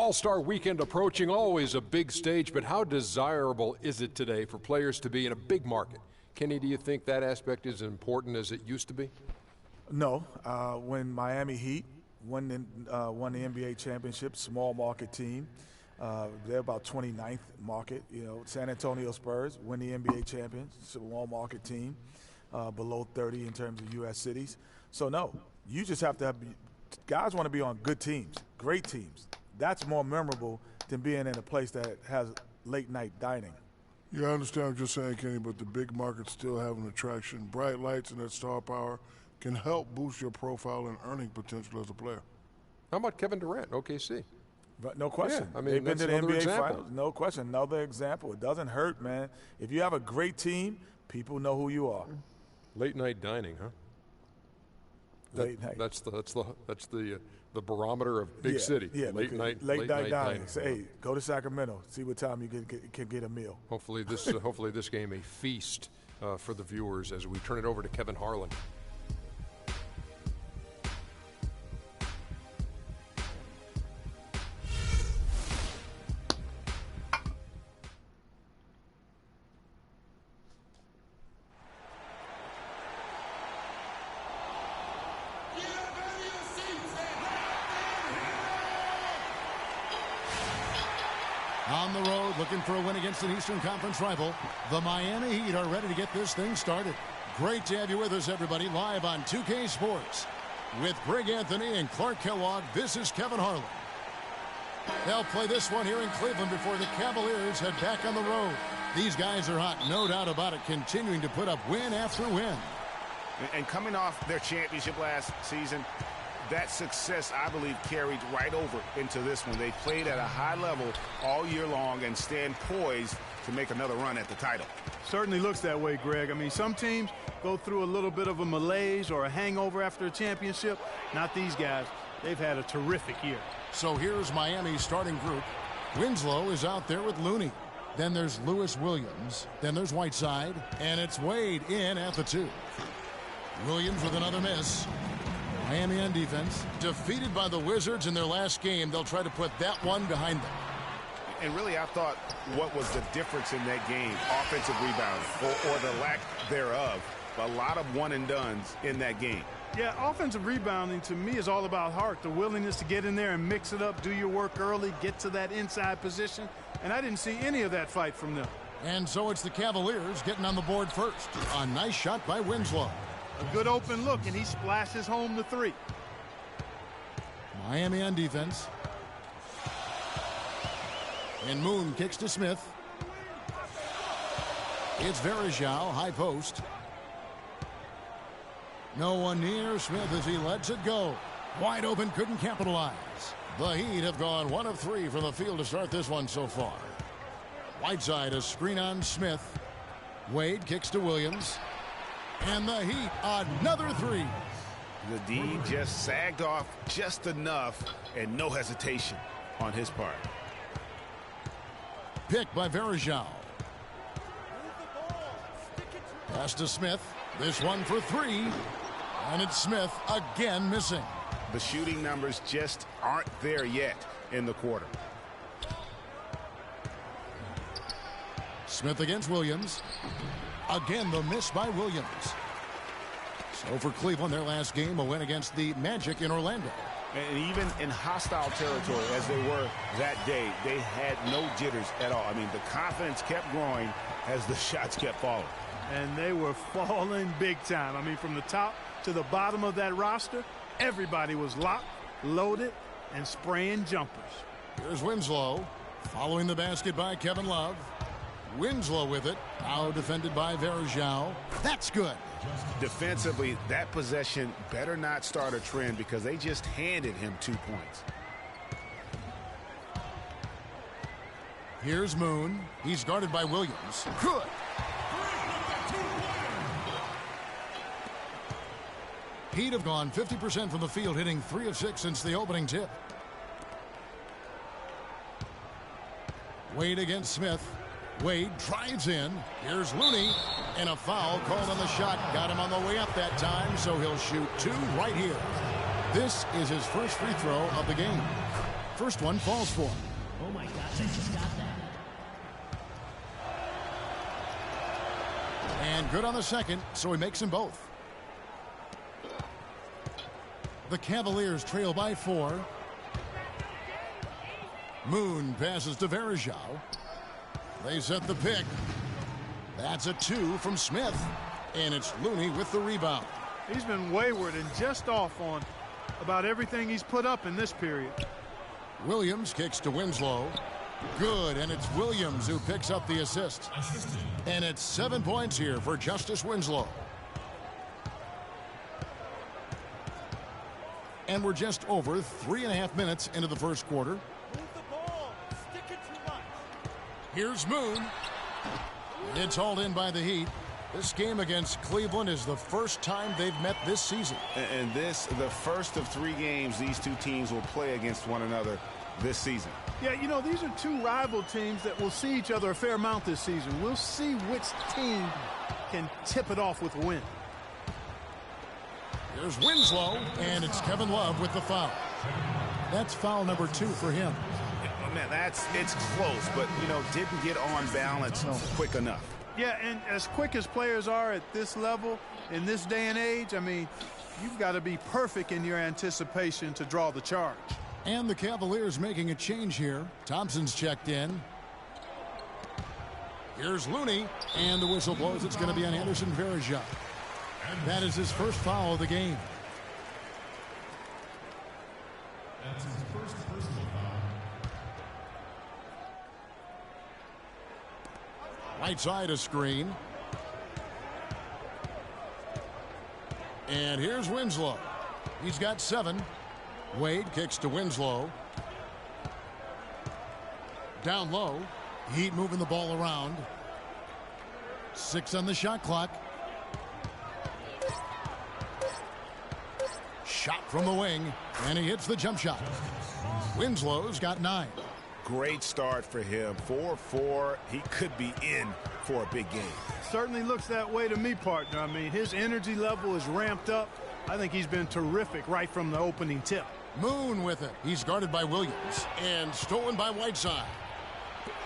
All-Star Weekend approaching, always a big stage, but how desirable is it today for players to be in a big market? Kenny, do you think that aspect is as important as it used to be? No. When Miami Heat won the NBA championship, small market team, they're about 29th market. You know, San Antonio Spurs win the NBA champions, small market team, below 30 in terms of U.S. cities. So no, you just have to have guys want to be on good teams, great teams. That's more memorable than being in a place that has late night dining. Yeah, I understand what you're saying, Kenny, but the big markets still have an attraction. Bright lights and that star power can help boost your profile and earning potential as a player. How about Kevin Durant, OKC? But no question. Yeah, I mean, they've been to the NBA example. Finals. No question. Another example. It doesn't hurt, man. If you have a great team, people know who you are. Late night dining, huh? Late night. That's the barometer of big city. Yeah, late night dining. Say, hey, go to Sacramento. See what time you can get a meal. Hopefully this game a feast for the viewers as we turn it over to Kevin Harlan. On the road, looking for a win against an Eastern Conference rival. The Miami Heat are ready to get this thing started. Great to have you with us, everybody, live on 2K Sports. With Greg Anthony and Clark Kellogg, this is Kevin Harlan. They'll play this one here in Cleveland before the Cavaliers head back on the road. These guys are hot, no doubt about it, continuing to put up win after win. And coming off their championship last season, that success, I believe, carried right over into this one. They played at a high level all year long and stand poised to make another run at the title. Certainly looks that way, Greg. I mean, some teams go through a little bit of a malaise or a hangover after a championship. Not these guys. They've had a terrific year. So here's Miami's starting group. Winslow is out there with Looney. Then there's Lewis Williams. Then there's Whiteside. And it's Wade in at the 2. Williams with another miss. Miami on defense. Defeated by the Wizards in their last game, they'll try to put that one behind them. And really, I thought what was the difference in that game, offensive rebounding, or the lack thereof. A lot of one-and-dones in that game. Yeah, offensive rebounding to me is all about heart, the willingness to get in there and mix it up, do your work early, get to that inside position. And I didn't see any of that fight from them. And so it's the Cavaliers getting on the board first. A nice shot by Winslow. A good open look, and he splashes home the 3. Miami on defense. And Moon kicks to Smith. It's Varejao, high post. No one near Smith as he lets it go. Wide open, couldn't capitalize. The Heat have gone 1 of 3 from the field to start this one so far. Whiteside, a screen on Smith. Wade kicks to Williams. And the Heat, another 3. The D just sagged off just enough, and no hesitation on his part. Picked by Varejao. Pass to Smith. This one for 3. And it's Smith again missing. The shooting numbers just aren't there yet in the quarter. Smith against Williams. Again, the miss by Williams. So for Cleveland, their last game, a win against the Magic in Orlando. And even in hostile territory, as they were that day, they had no jitters at all. I mean, the confidence kept growing as the shots kept falling. And they were falling big time. I mean, from the top to the bottom of that roster, everybody was locked, loaded, and spraying jumpers. Here's Winslow, following the basket by Kevin Love. Winslow with it, now defended by Varejao. That's good. Defensively, that possession better not start a trend because they just handed him 2 points. Here's Moon. He's guarded by Williams. Good. Heat have gone 50% from the field, hitting 3 of 6 since the opening tip. Wade against Smith. Wade drives in. Here's Looney. And a foul called on the shot. Got him on the way up that time, so he'll shoot 2 right here. This is his first free throw of the game. first one falls for him. Oh my gosh, I just got that. And good on the second, so he makes them both. The Cavaliers trail by 4. Moon passes to Verajao. They set the pick. That's a 2 from Smith. And it's Looney with the rebound. He's been wayward and just off on about everything he's put up in this period. Williams kicks to Winslow. Good, and it's Williams who picks up the assist. And it's 7 points here for Justice Winslow. And we're just over 3.5 minutes into the first quarter. Here's Moon. It's hauled in by the Heat. This game against Cleveland is the first time they've met this season. And this, the first of 3 games these two teams will play against one another this season. Yeah, you know, these are two rival teams that will see each other a fair amount this season. We'll see which team can tip it off with a win. Here's Winslow, and it's Kevin Love with the foul. That's foul number 2 for him. Man, it's close, but, you know, didn't get on balance quick enough. Yeah, and as quick as players are at this level, in this day and age, I mean, you've got to be perfect in your anticipation to draw the charge. And the Cavaliers making a change here. Thompson's checked in. Here's Looney, and the whistle blows. It's going to be on Anderson Verajao. That is his first foul of the game. That's his first personal foul. Right side a screen. And here's Winslow. He's got 7. Wade kicks to Winslow. Down low. Heat moving the ball around. 6 on the shot clock. Shot from the wing, and he hits the jump shot. Winslow's got 9. Great start for him. 4-4. He could be in for a big game. Certainly looks that way to me, partner. I mean, his energy level is ramped up. I think he's been terrific right from the opening tip. Moon with it. He's guarded by Williams and stolen by Whiteside.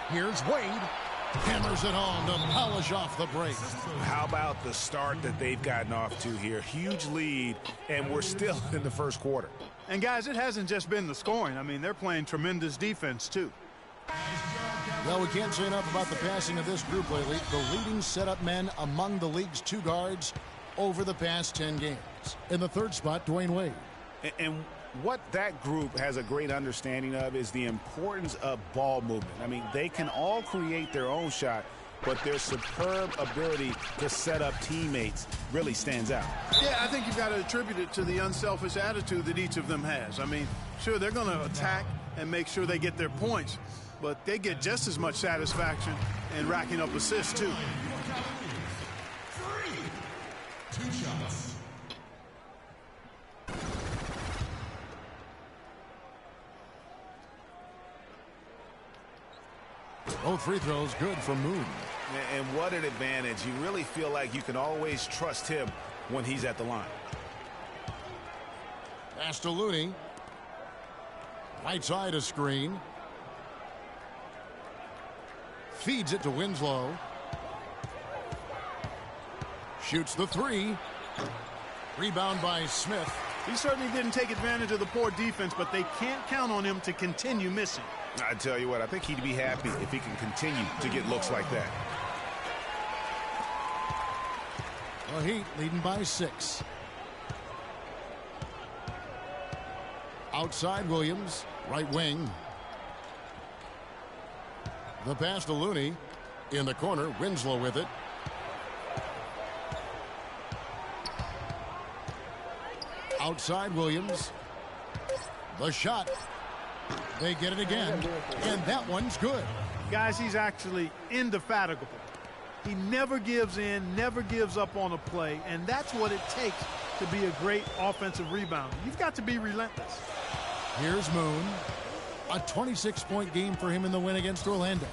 Here's Wade. Hammers it home to polish off the break. How about the start that they've gotten off to here? Huge lead, and we're still in the first quarter. And, guys, it hasn't just been the scoring. I mean, they're playing tremendous defense, too. Well, we can't say enough about the passing of this group lately. The leading setup men among the league's 2 guards over the past 10 games. In the 3rd spot, Dwayne Wade. And what that group has a great understanding of is the importance of ball movement. I mean, they can all create their own shot, but their superb ability to set up teammates really stands out. Yeah, I think you've got to attribute it to the unselfish attitude that each of them has. I mean, sure, they're going to attack and make sure they get their points, but they get just as much satisfaction in racking up assists, too. 2 shots. Both free throws good for Moon. And what an advantage. You really feel like you can always trust him when he's at the line. Pass to Looney. Right side a screen. Feeds it to Winslow. Shoots the 3. Rebound by Smith. He certainly didn't take advantage of the poor defense, but they can't count on him to continue missing. I tell you what, I think he'd be happy if he can continue to get looks like that. The Heat leading by 6. Outside Williams, right wing. The pass to Looney. In the corner, Winslow with it. Outside Williams. The shot. They get it again, and that one's good. Guys, he's actually indefatigable. He never gives in, never gives up on a play, and that's what it takes to be a great offensive rebounder. You've got to be relentless. Here's Moon. A 26-point game for him in the win against Orlando.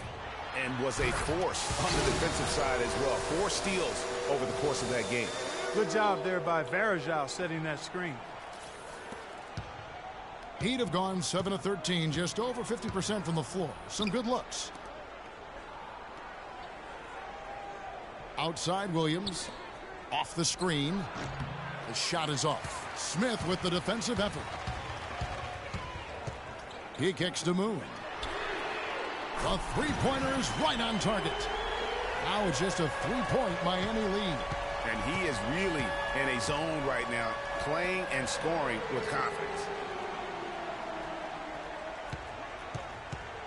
And was a force on the defensive side as well. 4 steals over the course of that game. Good job there by Verajao setting that screen. Heat have gone 7 of 13, just over 50% from the floor. Some good looks. Outside Williams. Off the screen. The shot is off. Smith with the defensive effort. He kicks to Moon. The three-pointer's right on target. Now it's just a 3-point Miami lead. And he is really in a zone right now, playing and scoring with confidence.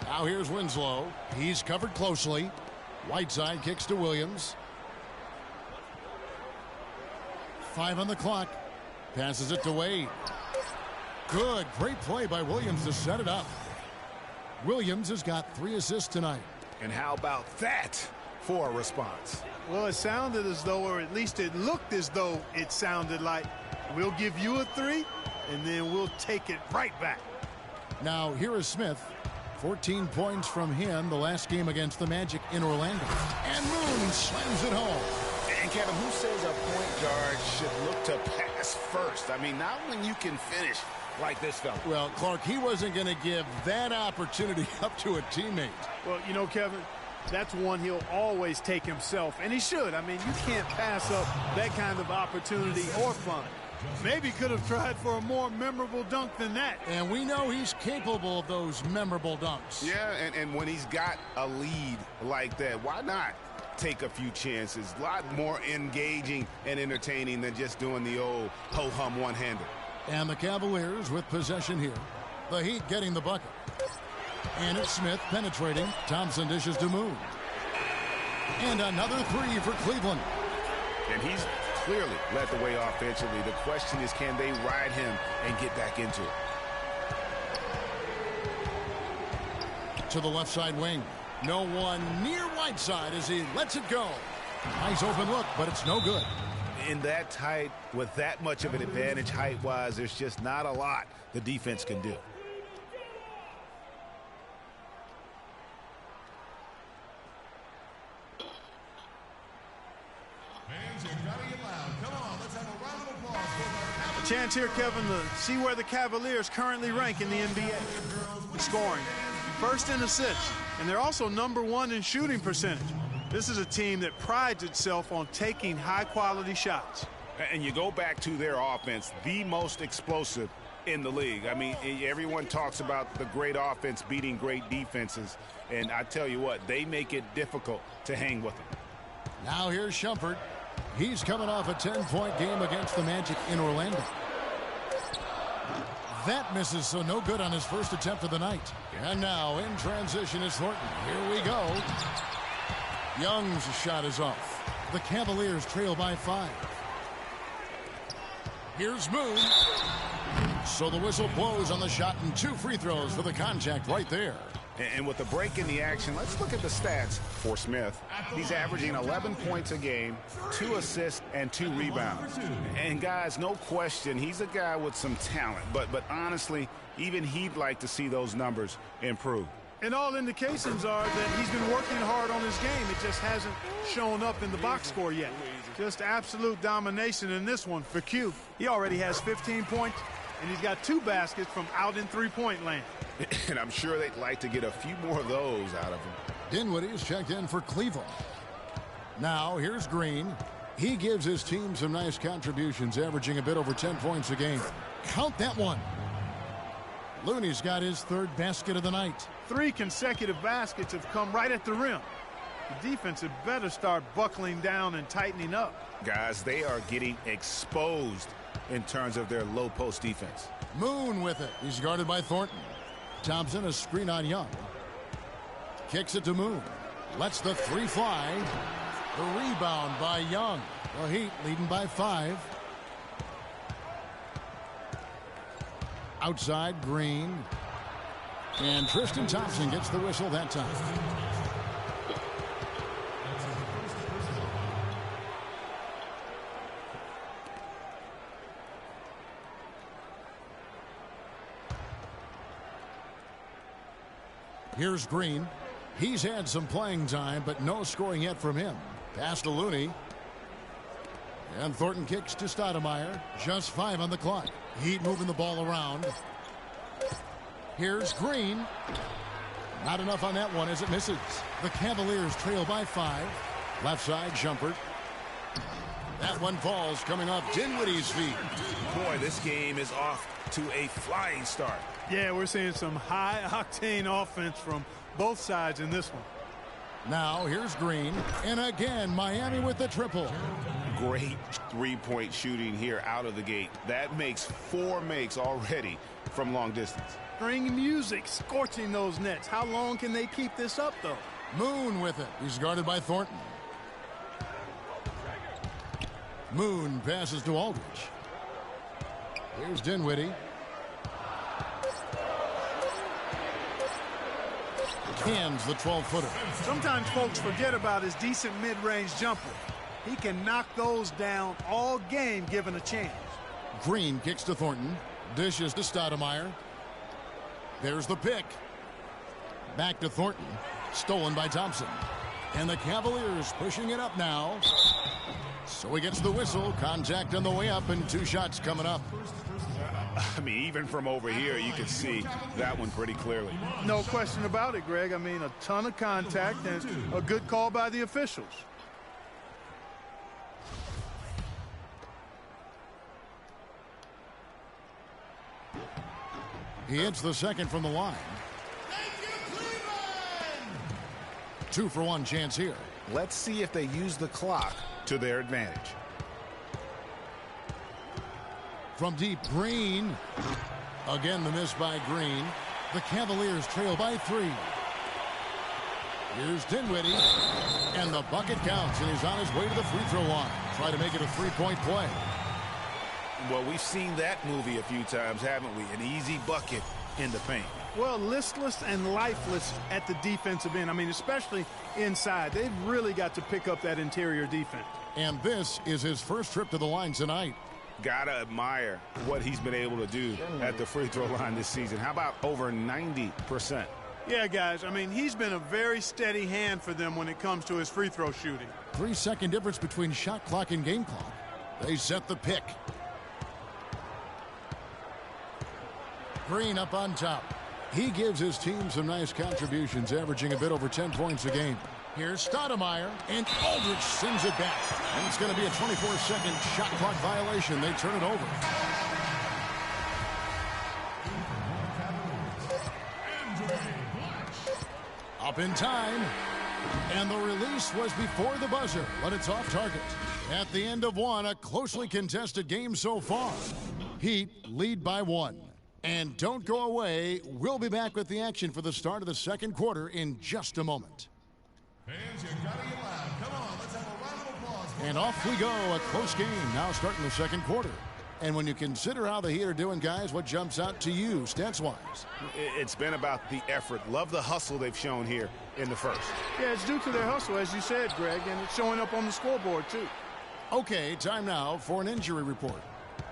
Now here's Winslow. He's covered closely. Whiteside kicks to Williams. 5 on the clock. Passes it to Wade. Good. Great play by Williams to set it up. Williams has got 3 assists tonight. And how about that for a response? Well, it sounded as though, or at least it looked as though it sounded like, we'll give you a 3, and then we'll take it right back. Now, here is Smith. 14 points from him the last game against the Magic in Orlando. And Moon slams it home. And Kevin, who says a point guard should look to pass first? I mean, not when you can finish like this fella. Well, Clark, he wasn't going to give that opportunity up to a teammate. Well, you know, Kevin, that's one he'll always take himself, and he should. I mean, you can't pass up that kind of opportunity or fun. Maybe could have tried for a more memorable dunk than that. And we know he's capable of those memorable dunks. Yeah, and when he's got a lead like that, why not take a few chances? A lot more engaging and entertaining than just doing the old ho-hum one-hander. And the Cavaliers with possession here. The Heat getting the bucket. And it's Smith penetrating. Thompson dishes to Moon. And another 3 for Cleveland. And he's clearly led the way offensively. The question is, can they ride him and get back into it? To the left side wing. No one near Whiteside as he lets it go. Nice open look, but it's no good. In that tight, with that much of an advantage height-wise, there's just not a lot the defense can do. Fans, you gotta get loud. Come on, let's have a round of applause for A chance here, Kevin, to see where the Cavaliers currently rank in the NBA. Scoring. First in assists. And they're also #1 in shooting percentage. This is a team that prides itself on taking high-quality shots. And you go back to their offense, the most explosive in the league. I mean, everyone talks about the great offense beating great defenses. And I tell you what, they make it difficult to hang with them. Now here's Shumpert. He's coming off a 10-point game against the Magic in Orlando. That misses, so no good on his first attempt of the night. And now in transition is Thornton. Here we go. Young's shot is off. The Cavaliers trail by 5. Here's Moon. So the whistle blows on the shot and 2 free throws for the contact right there. And with the break in the action, let's look at the stats for Smith. He's averaging 11 points a game, 2 assists, and 2 rebounds. And guys, no question, he's a guy with some talent. But honestly, even he'd like to see those numbers improve. And all indications are that he's been working hard on his game. It just hasn't shown up in the box score yet. Just absolute domination in this one for Q. He already has 15 points, and he's got 2 baskets from out in three-point land. And I'm sure they'd like to get a few more of those out of him. Dinwiddie's checked in for Cleveland. Now here's Green. He gives his team some nice contributions, averaging a bit over 10 points a game. Count that one. Looney's got his 3rd basket of the night. 3 consecutive baskets have come right at the rim. The defense had better start buckling down and tightening up. Guys, they are getting exposed in terms of their low post defense. Moon with it. He's guarded by Thornton. Thompson, a screen on Young. Kicks it to Moon. Lets the 3 fly. The rebound by Young. The Heat leading by 5. Outside, Green. And Tristan Thompson gets the whistle that time. Here's Green. He's had some playing time, but no scoring yet from him. Pass to Looney. And Thornton kicks to Stoudemire. Just 5 on the clock. Heat moving the ball around. Here's Green. Not enough on that one as it misses. The Cavaliers trail by 5. Left side, Shumpert. That one falls, coming off Dinwiddie's feet. Boy, this game is off to a flying start. Yeah, we're seeing some high-octane offense from both sides in this one. Now, here's Green. And again, Miami with the triple. Great three-point shooting here out of the gate. That makes 4 makes already from long distance. String music scorching those nets. How long can they keep this up, though? Moon with it. He's guarded by Thornton. Moon passes to Aldridge. Here's Dinwiddie. Hands the 12-footer. Sometimes folks forget about his decent mid-range jumper. He can knock those down all game given a chance. Green kicks to Thornton. Dishes to Stoudemire. There's the pick. Back to Thornton. Stolen by Thompson. And the Cavaliers pushing it up now. So he gets the whistle. Contact on the way up and 2 shots coming up. I mean, even from over here, you can see that one pretty clearly. No question about it, Greg. I mean, a ton of contact and a good call by the officials. He hits the second from the line. 2-for-1 chance here. Let's see if they use the clock to their advantage. From deep, Green. Again, the miss by Green. The Cavaliers trail by 3. Here's Dinwiddie. And the bucket counts, and he's on his way to the free throw line. Try to make it a 3-point play. Well, we've seen that movie a few times, haven't we? An easy bucket in the paint. Well, listless and lifeless at the defensive end. I mean, especially inside. They've really got to pick up that interior defense. And this is his first trip to the line tonight. Gotta admire what he's been able to do at the free throw line this season. How about over 90%? Yeah, guys, I mean, he's been a very steady hand for them when it comes to his free throw shooting. 3-second difference between shot clock and game clock. They set the pick. Green up on top. He gives his team some nice contributions, averaging a bit over 10 points a game. Here's Stoudemire, and Aldridge sends it back. And it's going to be a 24-second shot clock violation. They turn it over. Up in time. And the release was before the buzzer, but it's off target. At the end of one, a closely contested game so far. Heat lead by 1. And don't go away. We'll be back with the action for the start of the second quarter in just a moment. Fans, you gotta get loud. Come on, let's have a round of applause. And off we go. A close game now starting the second quarter. And when you consider how the Heat are doing, guys, what jumps out to you stats-wise? It's been about the effort. Love the hustle they've shown here in the first. Yeah, it's due to their hustle, as you said, Greg, and it's showing up on the scoreboard, too. Okay, time now for an injury report.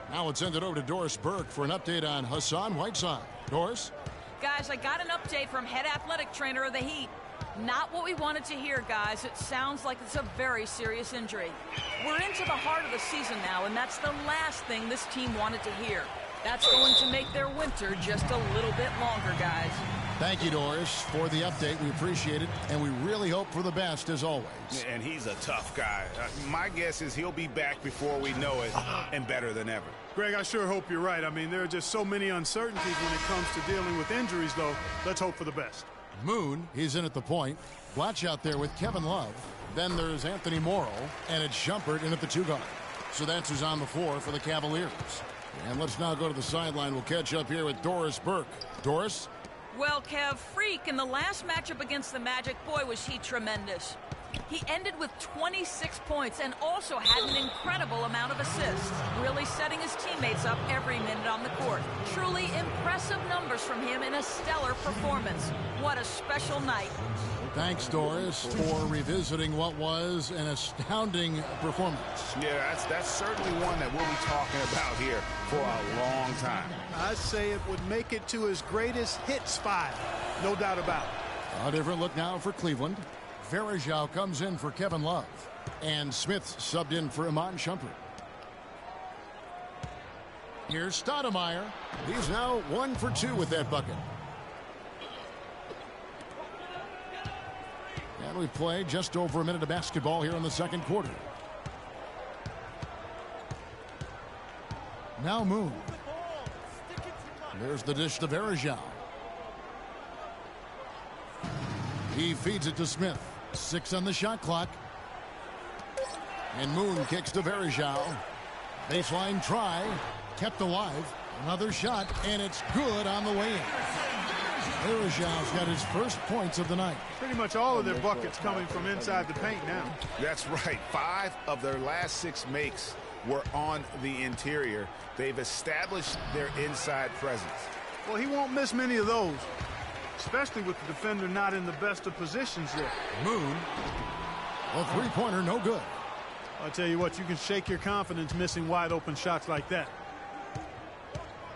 Now let's send it over to Doris Burke for an update on Hassan Whiteside. Doris? Guys, I got an update from head athletic trainer of the Heat. Not what we wanted to hear, guys. It sounds like it's a very serious injury. We're into the heart of the season now, and that's the last thing this team wanted to hear. That's going to make their winter just a little bit longer, guys. Thank you, Doris, for the update. We appreciate it, and we really hope for the best, as always. And he's a tough guy. My guess is he'll be back before we know it, and better than ever. Greg, I sure hope you're right. I mean, there are just so many uncertainties when it comes to dealing with injuries, though. Let's hope for the best. Moon, he's in at the point. Blatch out there with Kevin Love. Then there's Anthony Morrow, and it's Shumpert in at the 2-guard. So that's who's on the floor for the Cavaliers. And let's now go to the sideline. We'll catch up here with Doris Burke. Doris? Well, Kev, Freak, in the last matchup against the Magic, boy, was he tremendous. He ended with 26 points and also had an incredible amount of assists, really setting his teammates up every minute on the court. Truly impressive numbers from him in a stellar performance. What a special night. Thanks, Doris, for revisiting what was an astounding performance. Yeah, that's certainly one that we'll be talking about here for a long time. I'd say it would make it to his greatest hits file. No doubt about it. A different look now for Cleveland. Varejao comes in for Kevin Love. And Smith subbed in for Iman Shumpert. Here's Stoudemire. He's now 1 for 2 with that bucket. And we've played just over a minute of basketball here in the second quarter. Now Moon. There's the dish to Varejao. He feeds it to Smith. 6 on the shot clock. And Moon kicks to Varejao. Baseline try. Kept alive. Another shot, and it's good on the way in. Varejao's got his first points of the night. Pretty much all of their buckets coming from inside the paint now. That's right. 5 of their last 6 makes were on the interior. They've established their inside presence. Well, he won't miss many of those, especially with the defender not in the best of positions yet. Moon. A three-pointer, no good. I'll tell you what, you can shake your confidence missing wide open shots like that.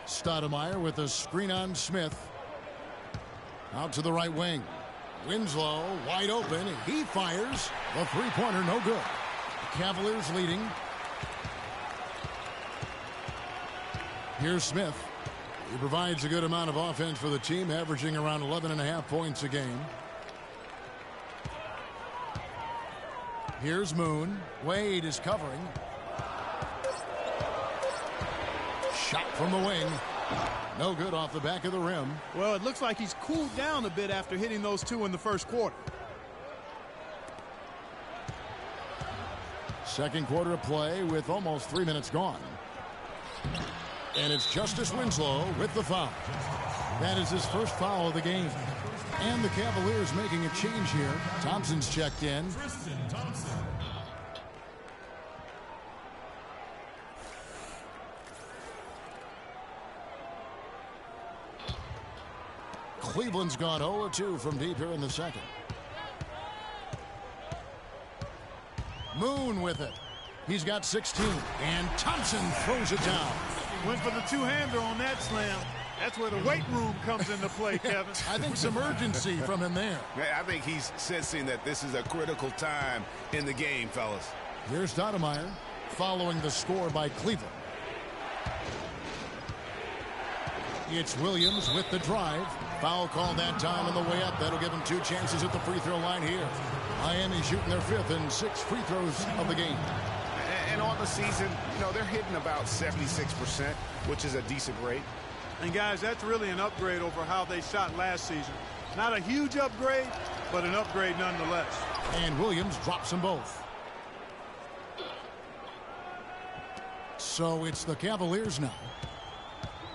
Stoudemire with a screen on Smith. Out to the right wing. Winslow wide open. He fires. The three-pointer, no good. Cavaliers leading. Here's Smith. He provides a good amount of offense for the team, averaging around 11.5 points a game. Here's Moon. Wade is covering. Shot from the wing. No good off the back of the rim. Well, it looks like he's cooled down a bit after hitting those 2 in the first quarter. Second quarter of play with almost 3 minutes gone. And it's Justice Winslow with the foul. That is his first foul of the game. And the Cavaliers making a change here. Thompson's checked in. Cleveland's gone 0-2 from deep here in the second. Moon with it. He's got 16. And Thompson throws it down. Went for the two-hander on that slam. That's where the weight room comes into play, Kevin. I think some urgency from him there. I think he's sensing that this is a critical time in the game, fellas. Here's Stoudemire following the score by Cleveland. It's Williams with the drive. Foul call that time on the way up. That'll give him 2 chances at the free throw line here. Miami shooting their 5th and 6th free throws of the game. And on the season, you know, they're hitting about 76%, which is a decent rate. And guys, that's really an upgrade over how they shot last season. Not a huge upgrade, but an upgrade nonetheless. And Williams drops them both. So it's the Cavaliers now.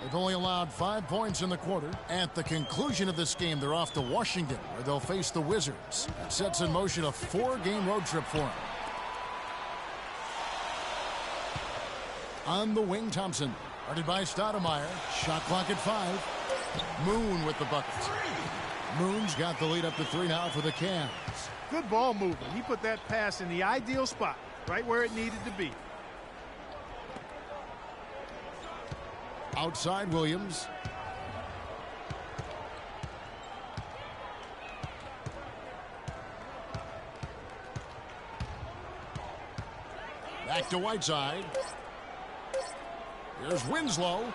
They've only allowed 5 points in the quarter. At the conclusion of this game, they're off to Washington, where they'll face the Wizards. That sets in motion a 4-game road trip for them. On the wing, Thompson. Guarded by Stoudemire. Shot clock at 5. Moon with the bucket. Moon's got the lead up to 3 now for the Cavs. Good ball movement. He put that pass in the ideal spot, right where it needed to be. Outside Williams. Back to Whiteside. Here's Winslow.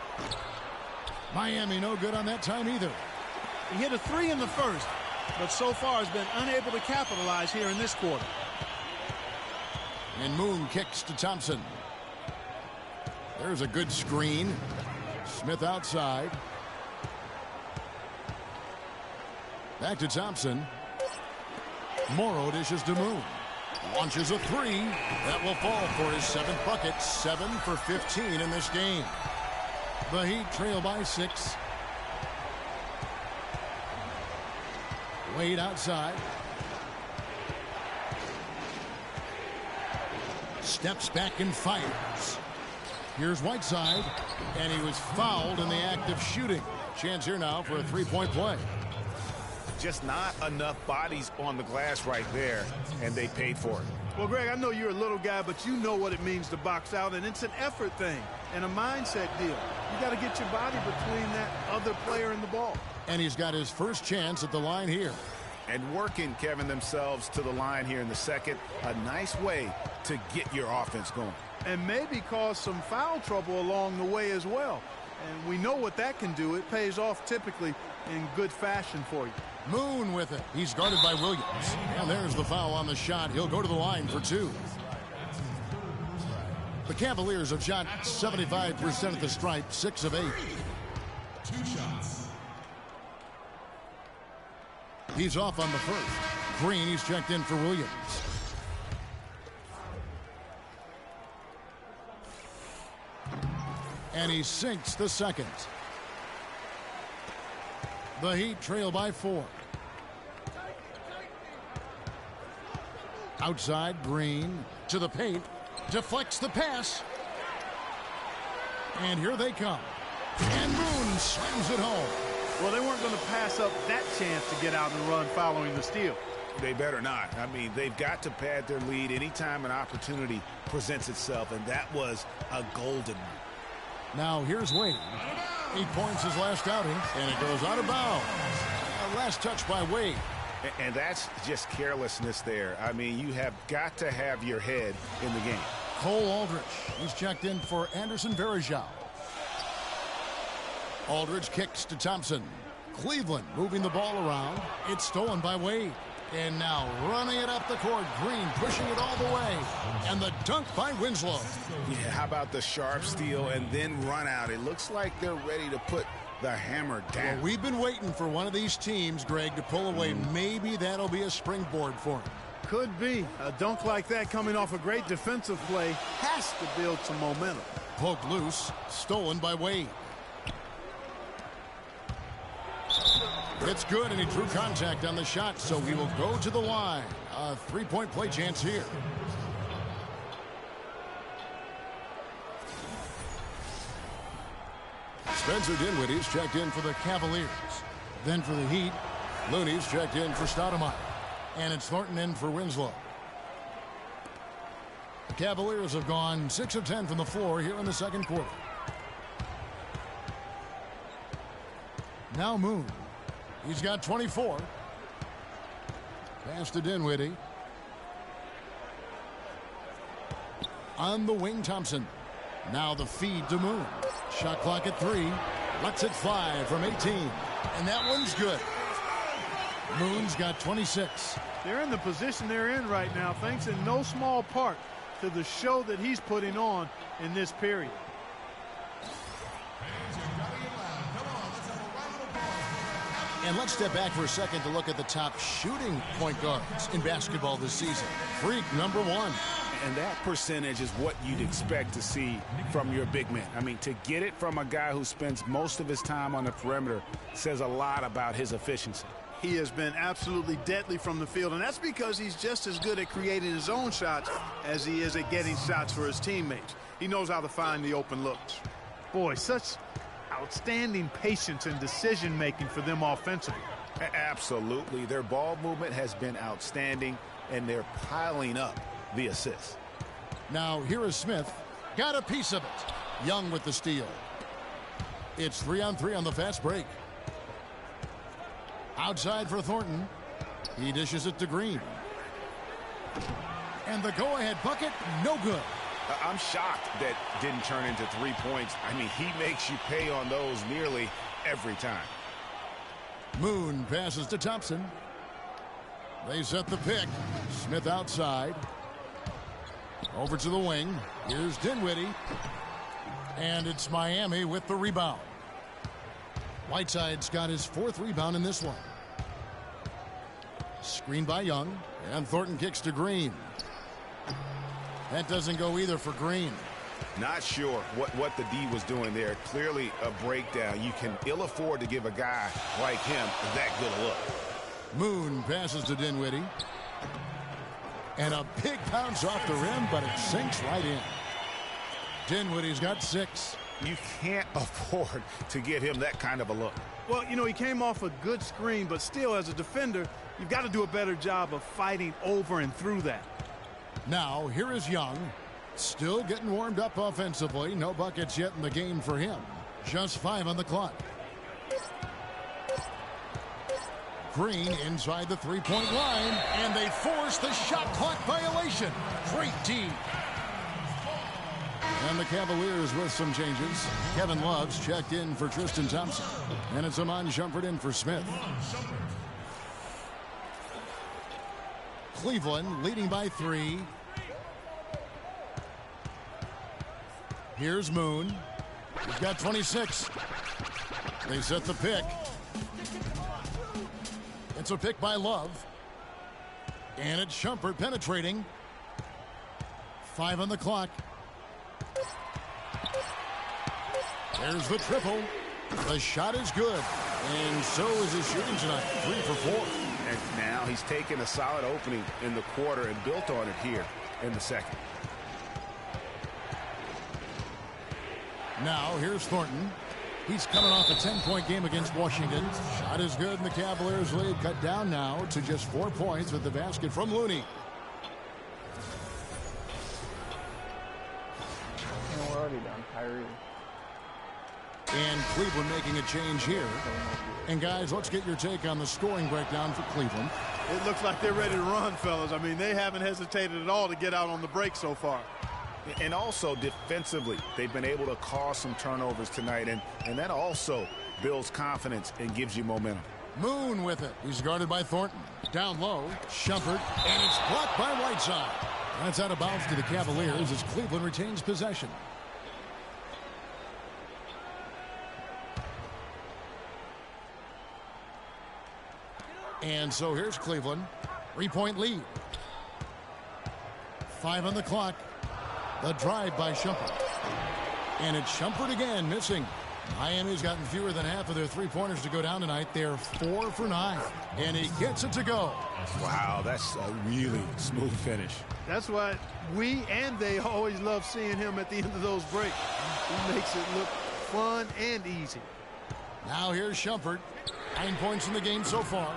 Miami no good on that time either. He hit a 3 in the first, but so far has been unable to capitalize here in this quarter. And Moon kicks to Thompson. There's a good screen. Smith outside. Back to Thompson. Morrow dishes to Moon. Launches a 3. That will fall for his 7th bucket. 7 for 15 in this game. The Heat trail by 6. Wade outside. Steps back and fires. Here's Whiteside, and he was fouled in the act of shooting. Chance here now for a 3-point play. Just not enough bodies on the glass right there, and they paid for it. Well, Greg, I know you're a little guy, but you know what it means to box out, and it's an effort thing and a mindset deal. You got to get your body between that other player and the ball. And he's got his first chance at the line here. And working, Kevin, themselves to the line here in the second. A nice way to get your offense going. And maybe cause some foul trouble along the way as well. And we know what that can do. It pays off typically in good fashion for you. Moon with it. He's guarded by Williams. And there's the foul on the shot. He'll go to the line for 2. The Cavaliers have shot 75% at the stripe, 6 of 8. 2 shots. He's off on the first. Green, he's checked in for Williams. And he sinks the second. The Heat trail by 4. Outside, Green to the paint. Deflects the pass. And here they come. And Moon slams it home. Well, they weren't going to pass up that chance to get out and run following the steal. They better not. I mean, they've got to pad their lead anytime an opportunity presents itself, and that was a golden one. Now here's Wade. 8 points his last outing, and it goes out of bounds. A last touch by Wade. And that's just carelessness there. I mean, you have got to have your head in the game. Cole Aldrich. He's checked in for Anderson Varejao. Aldridge kicks to Thompson. Cleveland moving the ball around. It's stolen by Wade. And now running it up the court. Green pushing it all the way. And the dunk by Winslow. Yeah, how about the sharp steal and then run out? It looks like they're ready to put the hammer down. Well, we've been waiting for one of these teams, Greg, to pull away. Maybe that'll be a springboard for him. Could be. A dunk like that coming off a great defensive play has to build some momentum. Poked loose. Stolen by Wade. It's good, and he drew contact on the shot, so he will go to the line. A 3-point play chance here. Spencer Dinwiddie's checked in for the Cavaliers. Then for the Heat, Looney's checked in for Stoudemire. And it's Thornton in for Winslow. The Cavaliers have gone 6 of 10 from the floor here in the second quarter. Now Moon. He's got 24. Pass to Dinwiddie. On the wing, Thompson. Now the feed to Moon. Shot clock at 3. Lets it fly from 18. And that one's good. Moon's got 26. They're in the position they're in right now, thanks in no small part to the show that he's putting on in this period. And let's step back for a second to look at the top shooting point guards in basketball this season. Freak, number 1. And that percentage is what you'd expect to see from your big man. I mean, to get it from a guy who spends most of his time on the perimeter says a lot about his efficiency. He has been absolutely deadly from the field, and that's because he's just as good at creating his own shots as he is at getting shots for his teammates. He knows how to find the open looks. Boy, such outstanding patience and decision-making for them offensively. Absolutely. Their ball movement has been outstanding, and they're piling up the assists. Now here is Smith. Got a piece of it. Young with the steal. It's 3-on-3 on the fast break. Outside for Thornton. He dishes it to Green. And the go-ahead bucket, no good. I'm shocked that didn't turn into 3 points. I mean, he makes you pay on those nearly every time. Moon passes to Thompson. They set the pick. Smith outside. Over to the wing. Here's Dinwiddie. And it's Miami with the rebound. Whiteside's got his 4th rebound in this one. Screen by Young. And Thornton kicks to Green. That doesn't go either for Green. Not sure what the D was doing there. Clearly a breakdown. You can ill afford to give a guy like him that good a look. Moon passes to Dinwiddie. And a big bounce off the rim, but it sinks right in. Dinwiddie's got 6. You can't afford to get him that kind of a look. Well, you know, he came off a good screen, but still, as a defender, you've got to do a better job of fighting over and through that. Now, here is Young. Still getting warmed up offensively. No buckets yet in the game for him. Just 5 on the clock. Green inside the 3-point line, and they force the shot clock violation. Great D. And the Cavaliers with some changes. Kevin Love's checked in for Tristan Thompson. And it's Iman Shumpert in for Smith. Cleveland leading by 3. Here's Moon. He's got 26. They set the pick. It's a pick by Love. And it's Shumpert penetrating. 5 on the clock. There's the triple. The shot is good. And so is his shooting tonight. 3 for 4. And now he's taken a solid opening in the quarter and built on it here in the second. Now here's Thornton. He's coming off a 10-point game against Washington. Shot is good, and the Cavaliers lead cut down now to just 4 points with the basket from Looney. And we're already done, Kyrie. And Cleveland making a change here. And guys, let's get your take on the scoring breakdown for Cleveland. It looks like they're ready to run, fellas. I mean, they haven't hesitated at all to get out on the break so far. And also defensively, they've been able to cause some turnovers tonight, and that also builds confidence and gives you momentum. Moon with it. He's guarded by Thornton. Down low, Shumpert, and it's blocked by Whiteside. That's out of bounds to the Cavaliers as Cleveland retains possession. And so here's Cleveland. 3-point lead. 5 on the clock. The drive by Shumpert. And it's Shumpert again, missing. Miami's gotten fewer than half of their three-pointers to go down tonight. They're 4 for 9. And he gets it to go. Wow, that's a really smooth finish. That's why we and they always love seeing him at the end of those breaks. He makes it look fun and easy. Now here's Shumpert. 9 points in the game so far.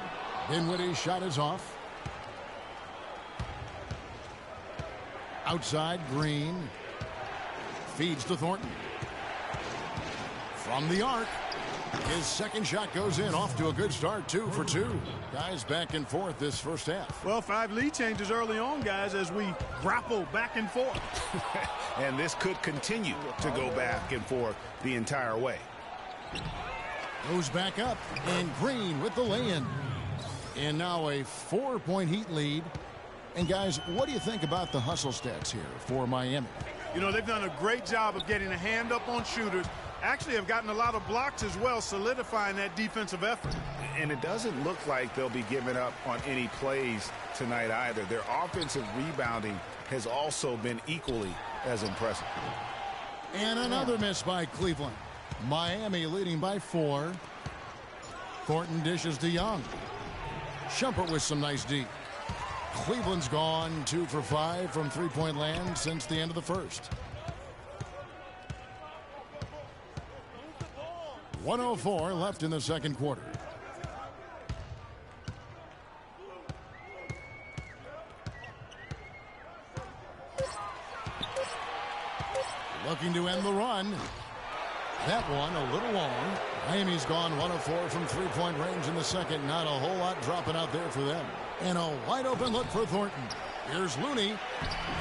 Dinwiddie's shot is off. Outside, Green. Feeds to Thornton. From the arc. His second shot goes in. Off to a good start. 2 for 2. Guys back and forth this first half. Well, 5 lead changes early on, guys, as we grapple back and forth. And this could continue to go back and forth the entire way. Goes back up. And Green with the lay-in. And now a 4-point Heat lead. And guys, what do you think about the hustle stats here for Miami? You know, they've done a great job of getting a hand up on shooters. Actually have gotten a lot of blocks as well, solidifying that defensive effort. And it doesn't look like they'll be giving up on any plays tonight either. Their offensive rebounding has also been equally as impressive. And another miss by Cleveland. Miami leading by 4. Thornton dishes to Young. Shumpert with some nice D. Cleveland's gone 2 for 5 from three-point land since the end of the first. 1:04 left in the second quarter. Looking to end the run. That one a little long. Miami's gone 1 of 4 from three-point range in the second. Not a whole lot dropping out there for them. And a wide-open look for Thornton. Here's Looney.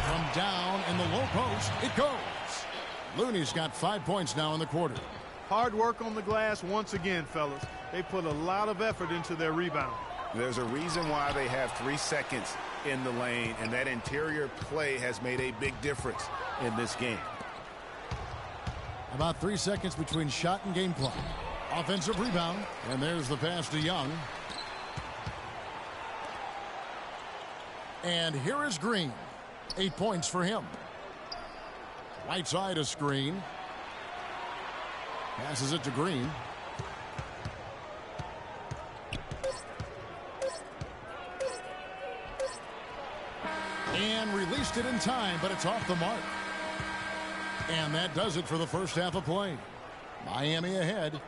From down in the low post, it goes. Looney's got 5 points now in the quarter. Hard work on the glass once again, fellas. They put a lot of effort into their rebound. There's a reason why they have 3 seconds in the lane, and that interior play has made a big difference in this game. About 3 seconds between shot and game clock. Offensive rebound, and there's the pass to Young. And here is Green. 8 points for him. Right side a screen. Passes it to Green. And released it in time, but it's off the mark. And that does it for the first half of play. Miami ahead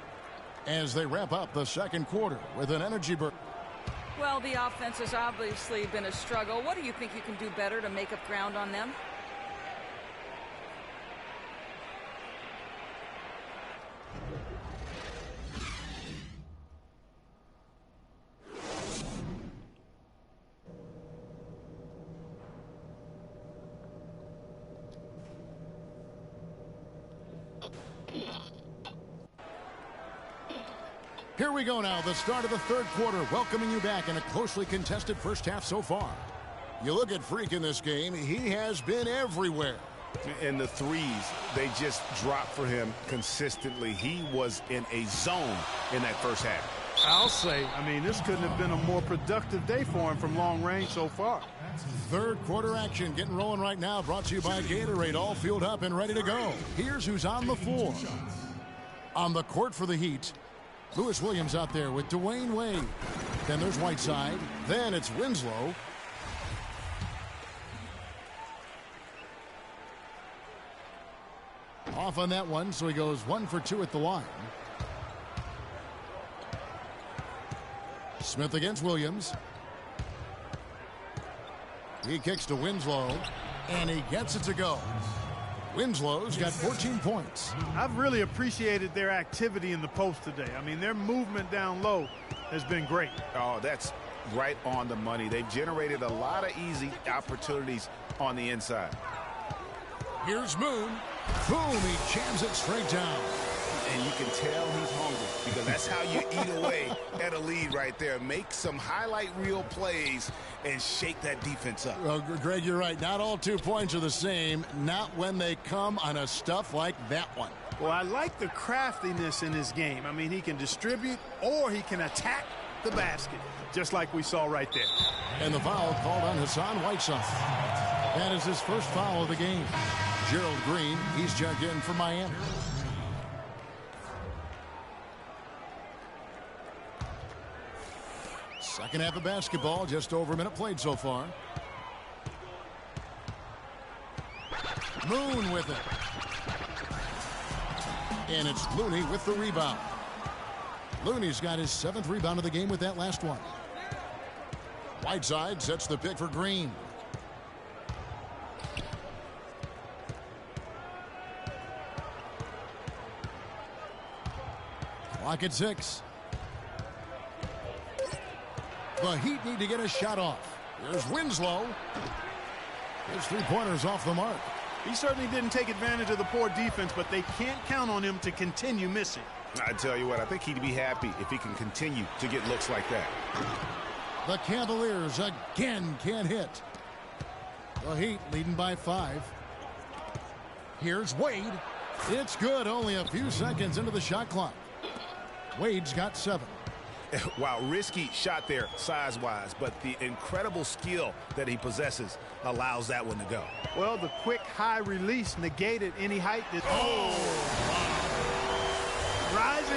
as they wrap up the second quarter with an energy burst. Well, the offense has obviously been a struggle. What do you think you can do better to make up ground on them? Here we go now, the start of the third quarter, welcoming you back in a closely contested first half so far. You look at Freak in this game, he has been everywhere. And the threes, they just drop for him consistently. He was in a zone in that first half. I'll say, I mean, this couldn't have been a more productive day for him from long range so far. Third quarter action getting rolling right now, brought to you by Gatorade, all fueled up and ready to go. Here's who's on the floor. On the court for the Heat, Lewis Williams out there with Dwayne Wade. Then there's Whiteside. Then it's Winslow. Off on that one, so he goes 1 for 2 at the line. Smith against Williams. He kicks to Winslow, and he gets it to go. Winslow's got 14 points. I've really appreciated their activity in the post today. I mean, their movement down low has been great. Oh, that's right on the money. They've generated a lot of easy opportunities on the inside. Here's Moon. Boom, he jams it straight down. And you can tell he's hungry because that's how you eat away at a lead right there. Make some highlight reel plays and shake that defense up. Well, Greg, you're right. Not all 2 points are the same. Not when they come on a stuff like that one. Well, I like the craftiness in his game. I mean, he can distribute or he can attack the basket, just like we saw right there. And the foul called on Hassan Whiteside. That is his first foul of the game. Gerald Green, he's checked in for Miami. Second half of basketball, just over a minute played so far. Moon with it. And it's Looney with the rebound. Looney's got his 7th rebound of the game with that last one. Whiteside sets the pick for Green. Clock at 6. The Heat need to get a shot off. There's Winslow. His three-pointers off the mark. He certainly didn't take advantage of the poor defense, but they can't count on him to continue missing. I tell you what, I think he'd be happy if he can continue to get looks like that. The Cavaliers again can't hit. The Heat leading by 5. Here's Wade. It's good, only a few seconds into the shot clock. Wade's got 7. Wow, risky shot there size-wise, but the incredible skill that he possesses allows that one to go. Well, the quick high release negated any height. Rising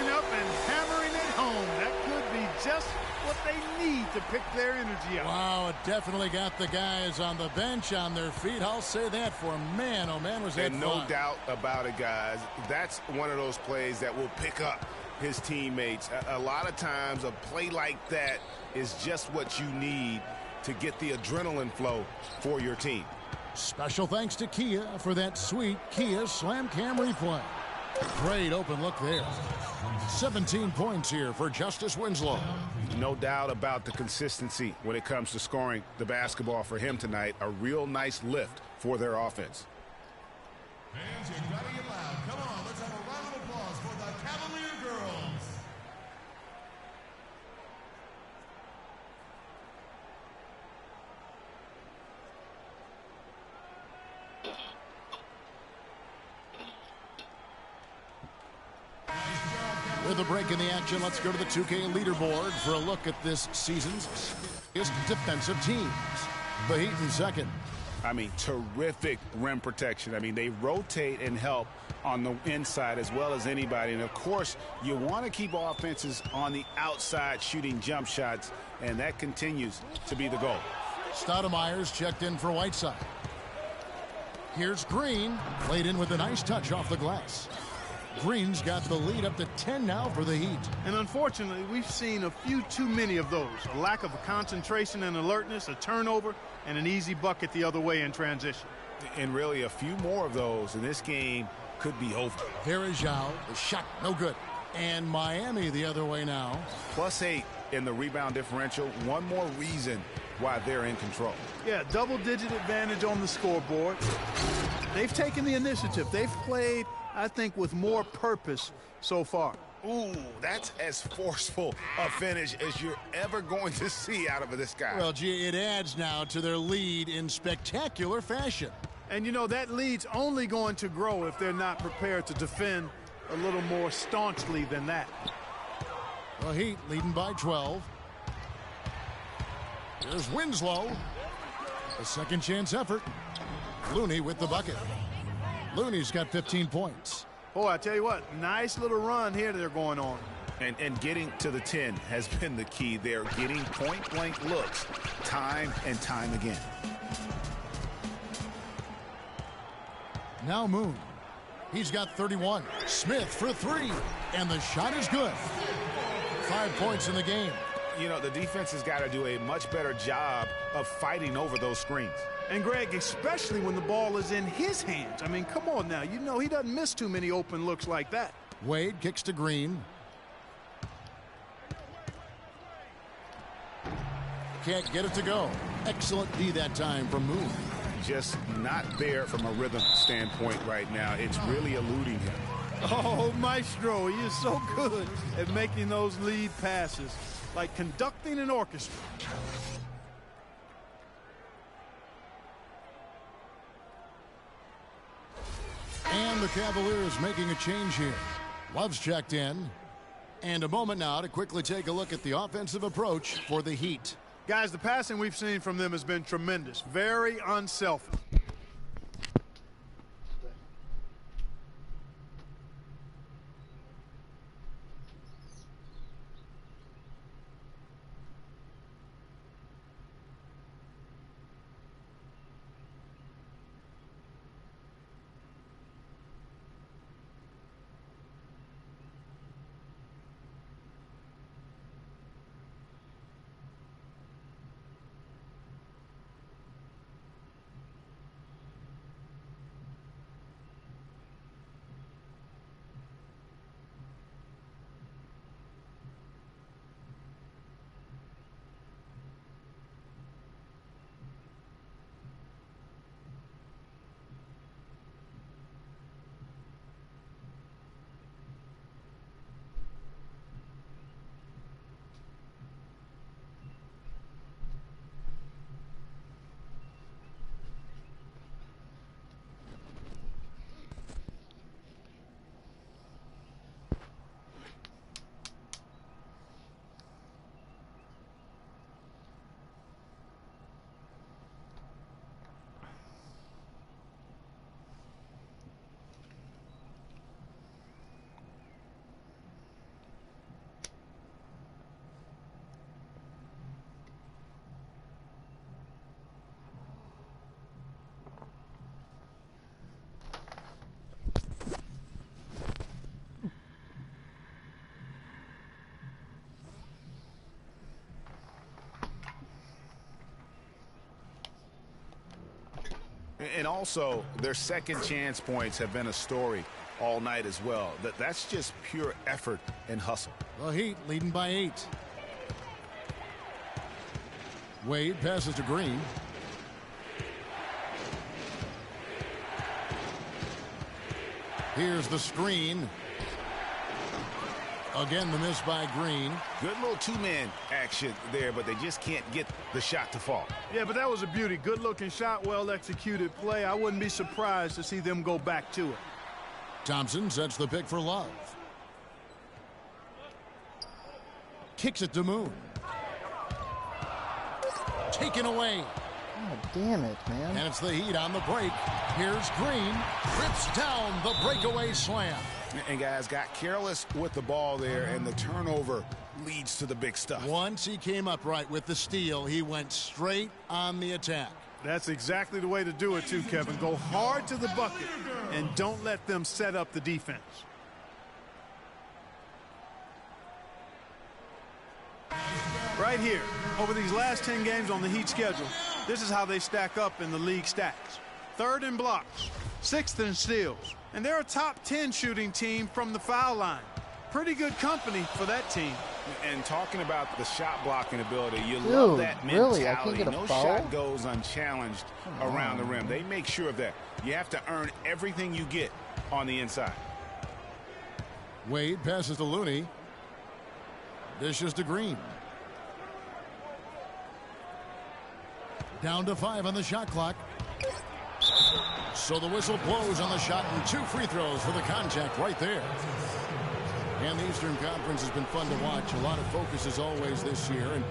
up and hammering it home. That could be just what they need to pick their energy up. Wow, it definitely got the guys on the bench on their feet. I'll say that for man. Oh, man, was that fun. And no doubt about it, guys. That's one of those plays that will pick up his teammates. A lot of times a play like that is just what you need to get the adrenaline flow for your team. Special thanks to Kia for that sweet Kia Slam Cam replay. Great open look there. 17 points here for Justice Winslow. No doubt about the consistency when it comes to scoring the basketball for him tonight. A real nice lift for their offense. Fans, you gotta get loud. Come on, let's have a round of applause for the Cavalier girls. With a break in the action, let's go to the 2K leaderboard for a look at this season's defensive teams. The Heat in second. I mean, terrific rim protection. I mean, they rotate and help on the inside as well as anybody. And, of course, you want to keep offenses on the outside shooting jump shots, and that continues to be the goal. Stoudemire's checked in for Whiteside. Here's Green, played in with a nice touch off the glass. Green's got the lead up to 10 now for the Heat. And unfortunately, we've seen a few too many of those. A lack of concentration and alertness, a turnover, and an easy bucket the other way in transition. And really a few more of those, and this game could be over. Here is Zhao. The shot, no good. And Miami the other way now. +8 in the rebound differential. One more reason why they're in control. Yeah, double-digit advantage on the scoreboard. They've taken the initiative. They've played, I think, with more purpose so far. Ooh, that's as forceful a finish as you're ever going to see out of this guy. Well, gee, it adds now to their lead in spectacular fashion. And, you know, that lead's only going to grow if they're not prepared to defend a little more staunchly than that. The Heat leading by 12. Here's Winslow. A second chance effort. Looney with the bucket. Looney's got 15 points. Boy, I tell you what, nice little run here they're going on. And getting to the 10 has been the key. They're getting point-blank looks time and time again. Now Moon. He's got 31. Smith for 3. And the shot is good. 5 points in the game. You know, the defense has got to do a much better job of fighting over those screens. And, Greg, especially when the ball is in his hands. I mean, come on now. You know he doesn't miss too many open looks like that. Wade kicks to Green. Can't get it to go. Excellent D that time from Moon. Just not there from a rhythm standpoint right now. It's really eluding him. Oh, Maestro, he is so good at making those lead passes, like conducting an orchestra. And the Cavaliers making a change here. Love's checked in. And a moment now to quickly take a look at the offensive approach for the Heat. Guys, the passing we've seen from them has been tremendous. Very unselfish. And also, their second chance points have been a story all night as well. That's just pure effort and hustle. The Heat leading by 8. Wade passes to Green. Here's the screen. Again, the miss by Green. Good little two-man action there, but they just can't get the shot to fall. Yeah, but that was a beauty. Good-looking shot, well-executed play. I wouldn't be surprised to see them go back to it. Thompson sets the pick for Love. Kicks it to Moon. Taken away. God damn it, man. And it's the Heat on the break. Here's Green. Rips down the breakaway slam. And guys got careless with the ball there, and the turnover leads to the big stuff. Once he came up right with the steal, he went straight on the attack. That's exactly the way to do it, too, Kevin. Go hard to the bucket and don't let them set up the defense. Right here, over these last 10 games on the Heat schedule, this is how they stack up in the league stats. 3rd in blocks, 6th in steals, and they're a top 10 shooting team from the foul line. Pretty good company for that team. And talking about the shot blocking ability, you love that mentality. Really? I can't get a no foul? shot goes unchallenged around the rim. They make sure of that. You have to earn everything you get on the inside. Wade passes to Looney. Dishes to Green. Down to 5 on the shot clock. So the whistle blows on the shot and 2 free throws for the contact right there. And the Eastern Conference has been fun to watch. A lot of focus as always this year. And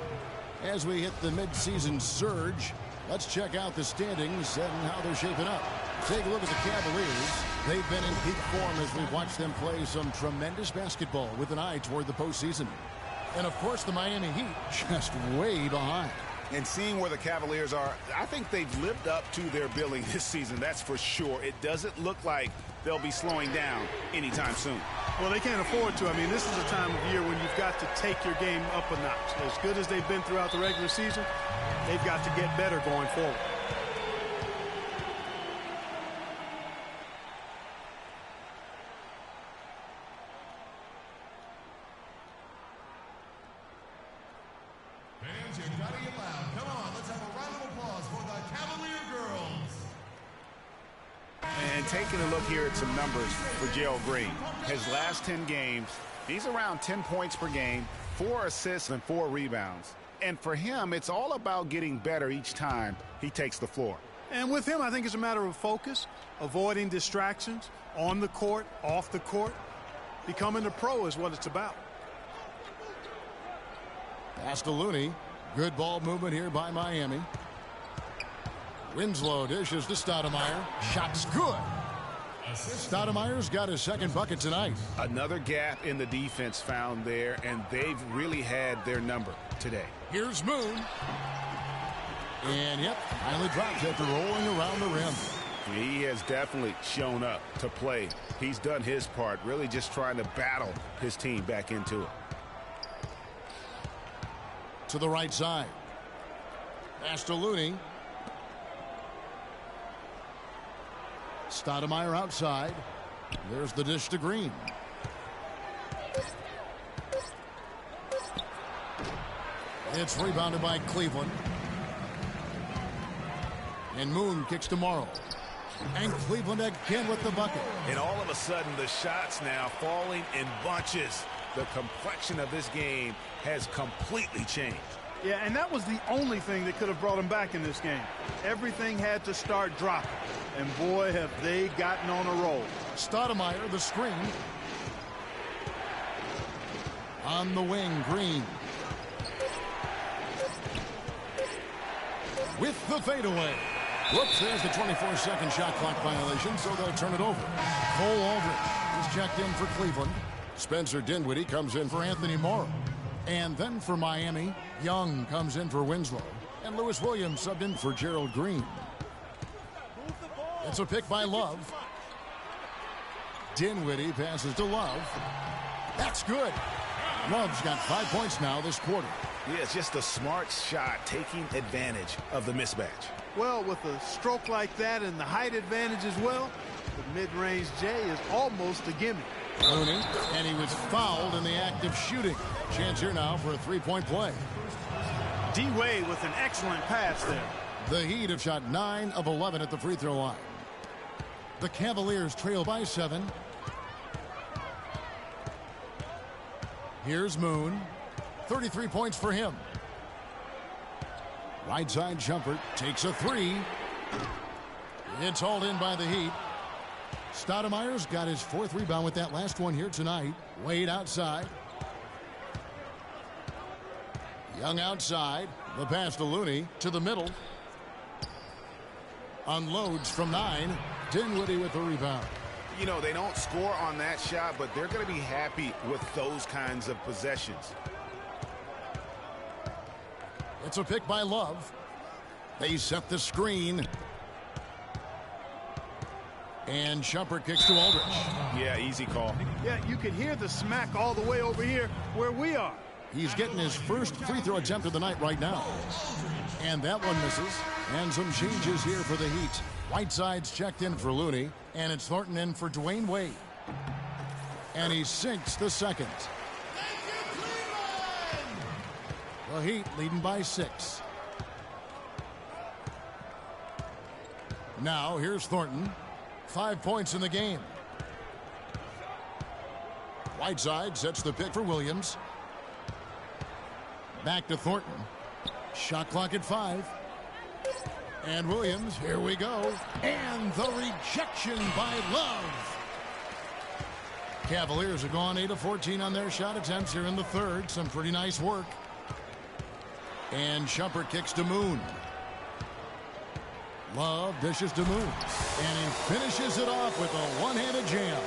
as we hit the midseason surge, let's check out the standings and how they're shaping up. Take a look at the Cavaliers. They've been in peak form as we've watched them play some tremendous basketball with an eye toward the postseason. And of course the Miami Heat just way behind. And seeing where the Cavaliers are, I think they've lived up to their billing this season, that's for sure. It doesn't look like they'll be slowing down anytime soon. Well, they can't afford to. I mean, this is a time of year when you've got to take your game up a notch. As good as they've been throughout the regular season, they've got to get better going forward. Fans, you gotta get loud. Come on, let's have a round of applause for the Cavalier girls. And taking a look here at some numbers for Gerald Green. His last 10 games, he's around 10 points per game, 4 assists and 4 rebounds. And for him, it's all about getting better each time he takes the floor. And with him, I think it's a matter of focus, avoiding distractions on the court, off the court. Becoming a pro is what it's about. Pass to Looney. Good ball movement here by Miami. Winslow dishes to Stoudemire. Shot's good. Stoudemire's got his second bucket tonight. Another gap in the defense found there, and they've really had their number today. Here's Moon. And yep, finally drops after rolling around the rim. He has definitely shown up to play. He's done his part, really just trying to battle his team back into it. To the right side. Pass to Looney. Stoudemire outside. There's the dish to Green. It's rebounded by Cleveland. And Moon kicks to Morrow. And Cleveland again with the bucket. And all of a sudden, the shots now falling in bunches. The complexion of this game has completely changed. Yeah, and that was the only thing that could have brought him back in this game. Everything had to start dropping. And boy, have they gotten on a roll. Stoudemire, the screen. On the wing, Green. With the fadeaway. Whoops, there's the 24-second shot clock violation, so they'll turn it over. Cole Aldridge is checked in for Cleveland. Spencer Dinwiddie comes in for Anthony Morrow. And then for Miami, Young comes in for Winslow. And Lewis Williams subbed in for Gerald Green. It's a pick by Love. Dinwiddie passes to Love. That's good. Love's got 5 points now this quarter. Yeah, it's just a smart shot, taking advantage of the mismatch. Well, with a stroke like that and the height advantage as well, the mid-range J is almost a gimme. Looney, and he was fouled in the act of shooting. Chance here now for a three-point play. D-Wade with an excellent pass there. The Heat have shot 9 of 11 at the free throw line. The Cavaliers trail by 7. Here's Moon. 33 points for him. Right side jumper takes a 3. It's hauled in by the Heat. Stoudemire's got his 4th rebound with that last one here tonight. Wade outside. Young outside. The pass to Looney to the middle. Unloads from 9. Dinwiddie with the rebound. You know, they don't score on that shot, but they're going to be happy with those kinds of possessions. It's a pick by Love. They set the screen. And Shumpert kicks to Aldridge. Yeah, easy call. Yeah, you can hear the smack all the way over here where we are. He's getting his first free throw attempt of the night right now. And that one misses. And some changes here for the Heat. Whiteside's checked in for Looney. And it's Thornton in for Dwayne Wade. And he sinks the second. The Heat leading by 6. Now here's Thornton. 5 points in the game. Whiteside sets the pick for Williams. Back to Thornton. Shot clock at 5. And Williams, here we go. And the rejection by Love. Cavaliers have gone 8 of 14 on their shot attempts here in the third. Some pretty nice work. And Shumpert kicks to Moon. Love dishes to Moon. And he finishes it off with a one-handed jam.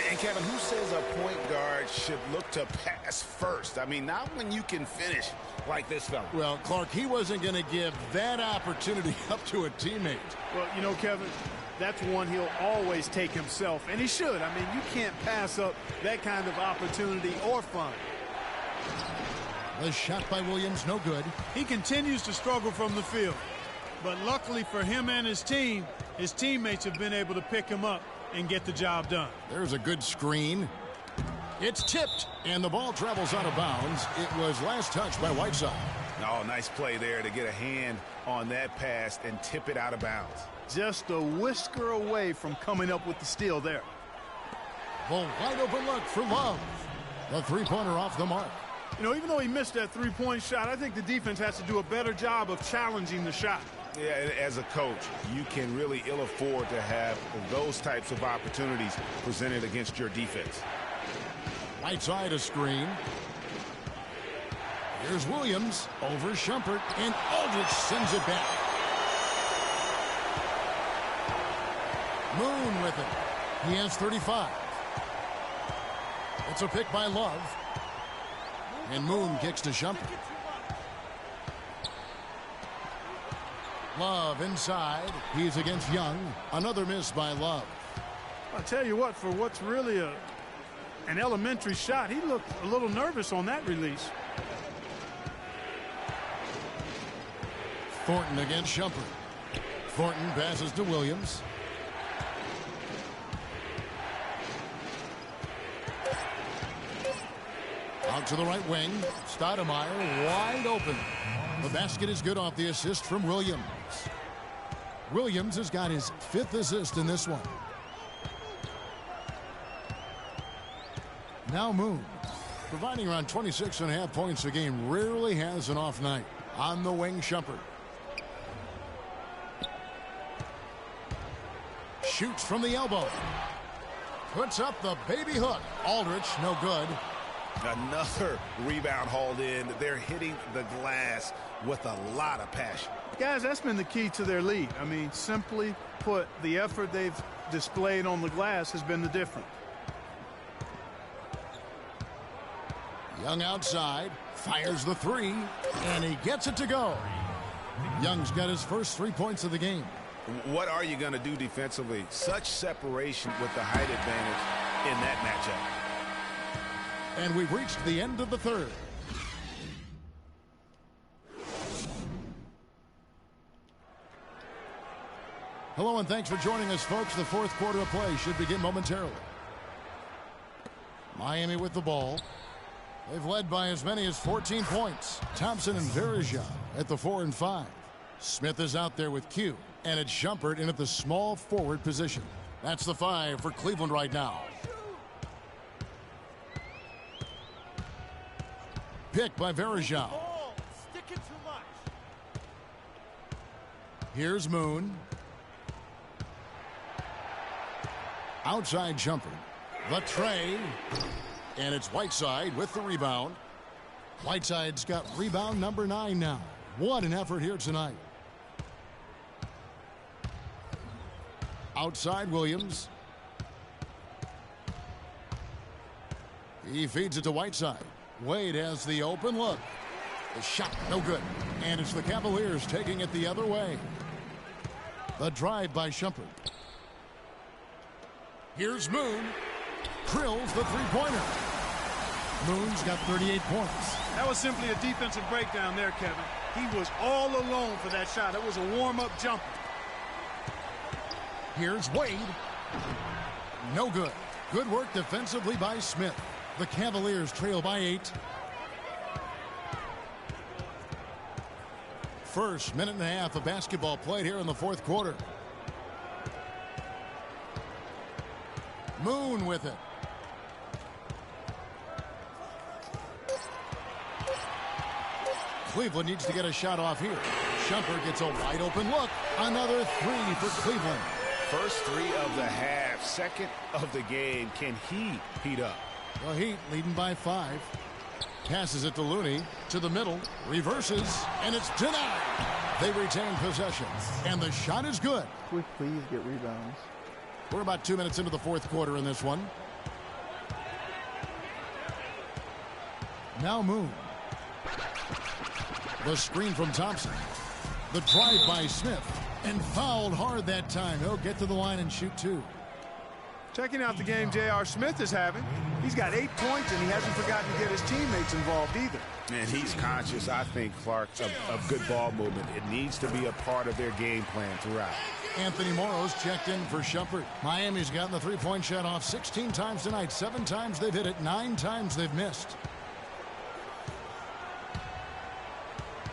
And Kevin, who says a point guard should look to pass first? I mean, not when you can finish like this fella. Well, Clark, he wasn't going to give that opportunity up to a teammate. Well, you know, Kevin, that's one he'll always take himself, and he should. I mean, you can't pass up that kind of opportunity or fun. The shot by Williams, no good. He continues to struggle from the field, but luckily for him and his team, his teammates have been able to pick him up and get the job done. There's a good screen. It's tipped, and the ball travels out of bounds. It was last touched by Whiteside. Oh, nice play there to get a hand on that pass and tip it out of bounds. Just a whisker away from coming up with the steal there. The wide open look for Love. The three-pointer off the mark. You know, even though he missed that three-point shot, I think the defense has to do a better job of challenging the shot. Yeah, as a coach, you can really ill afford to have those types of opportunities presented against your defense. Whiteside a screen. Here's Williams over Shumpert, and Aldridge sends it back. Moon with it. He has 35. It's a pick by Love. And Moon kicks to Shumpert. Love inside. He's against Young. Another miss by Love. I'll tell you what, for what's really an elementary shot, he looked a little nervous on that release. Thornton against Shumpert. Thornton passes to Williams. Out to the right wing. Stoudemire wide open. The basket is good off the assist from Williams. Williams has got his 5th assist in this one. Now Moon, providing around 26.5 points a game, rarely has an off night. On the wing, Shumpert. Shoots from the elbow. Puts up the baby hook. Aldridge, no good. Another rebound hauled in. They're hitting the glass with a lot of passion. Guys, that's been the key to their lead. I mean, simply put, the effort they've displayed on the glass has been the difference. Young outside, fires the three, and he gets it to go. Young's got his first 3 points of the game. What are you going to do defensively? Such separation with the height advantage in that matchup. And we've reached the end of the third. Hello and thanks for joining us, folks. The fourth quarter of play should begin momentarily. Miami with the ball. They've led by as many as 14 points. Thompson and Verija at the 4 and 5. Smith is out there with Q. And it's Shumpert in at the small forward position. That's the 5 for Cleveland right now. Pick by Verija. Here's Moon. Outside Shumpert. The tray. And it's Whiteside with the rebound. Whiteside's got rebound number 9 now. What an effort here tonight. Outside Williams. He feeds it to Whiteside. Wade has the open look. The shot, no good. And it's the Cavaliers taking it the other way. The drive by Shumpert. Here's Moon. Drills the three-pointer. Moon's got 38 points. That was simply a defensive breakdown there, Kevin. He was all alone for that shot. It was a warm-up jumper. Here's Wade. No good. Good work defensively by Smith. The Cavaliers trail by 8. First minute and a half of basketball played here in the fourth quarter. Moon with it. Cleveland needs to get a shot off here. Shumpert gets a wide open look. Another three for Cleveland. First three of the half, second of the game. Can he heat up? The Heat leading by 5. Passes it to Looney, to the middle, reverses, and it's denied. They retain possession, and the shot is good. Can we please get rebounds? We're about 2 minutes into the fourth quarter in this one. Now Moon. The screen from Thompson. The drive by Smith, and fouled hard that time. He'll get to the line and shoot 2. Checking out the game J.R. Smith is having. He's got 8 points, and he hasn't forgotten to get his teammates involved either. And he's conscious, I think, Clark, of good ball movement. It needs to be a part of their game plan throughout. Anthony Morrow's checked in for Shumpert. Miami's gotten the three-point shot off 16 times tonight. 7 times they've hit it, 9 times they've missed.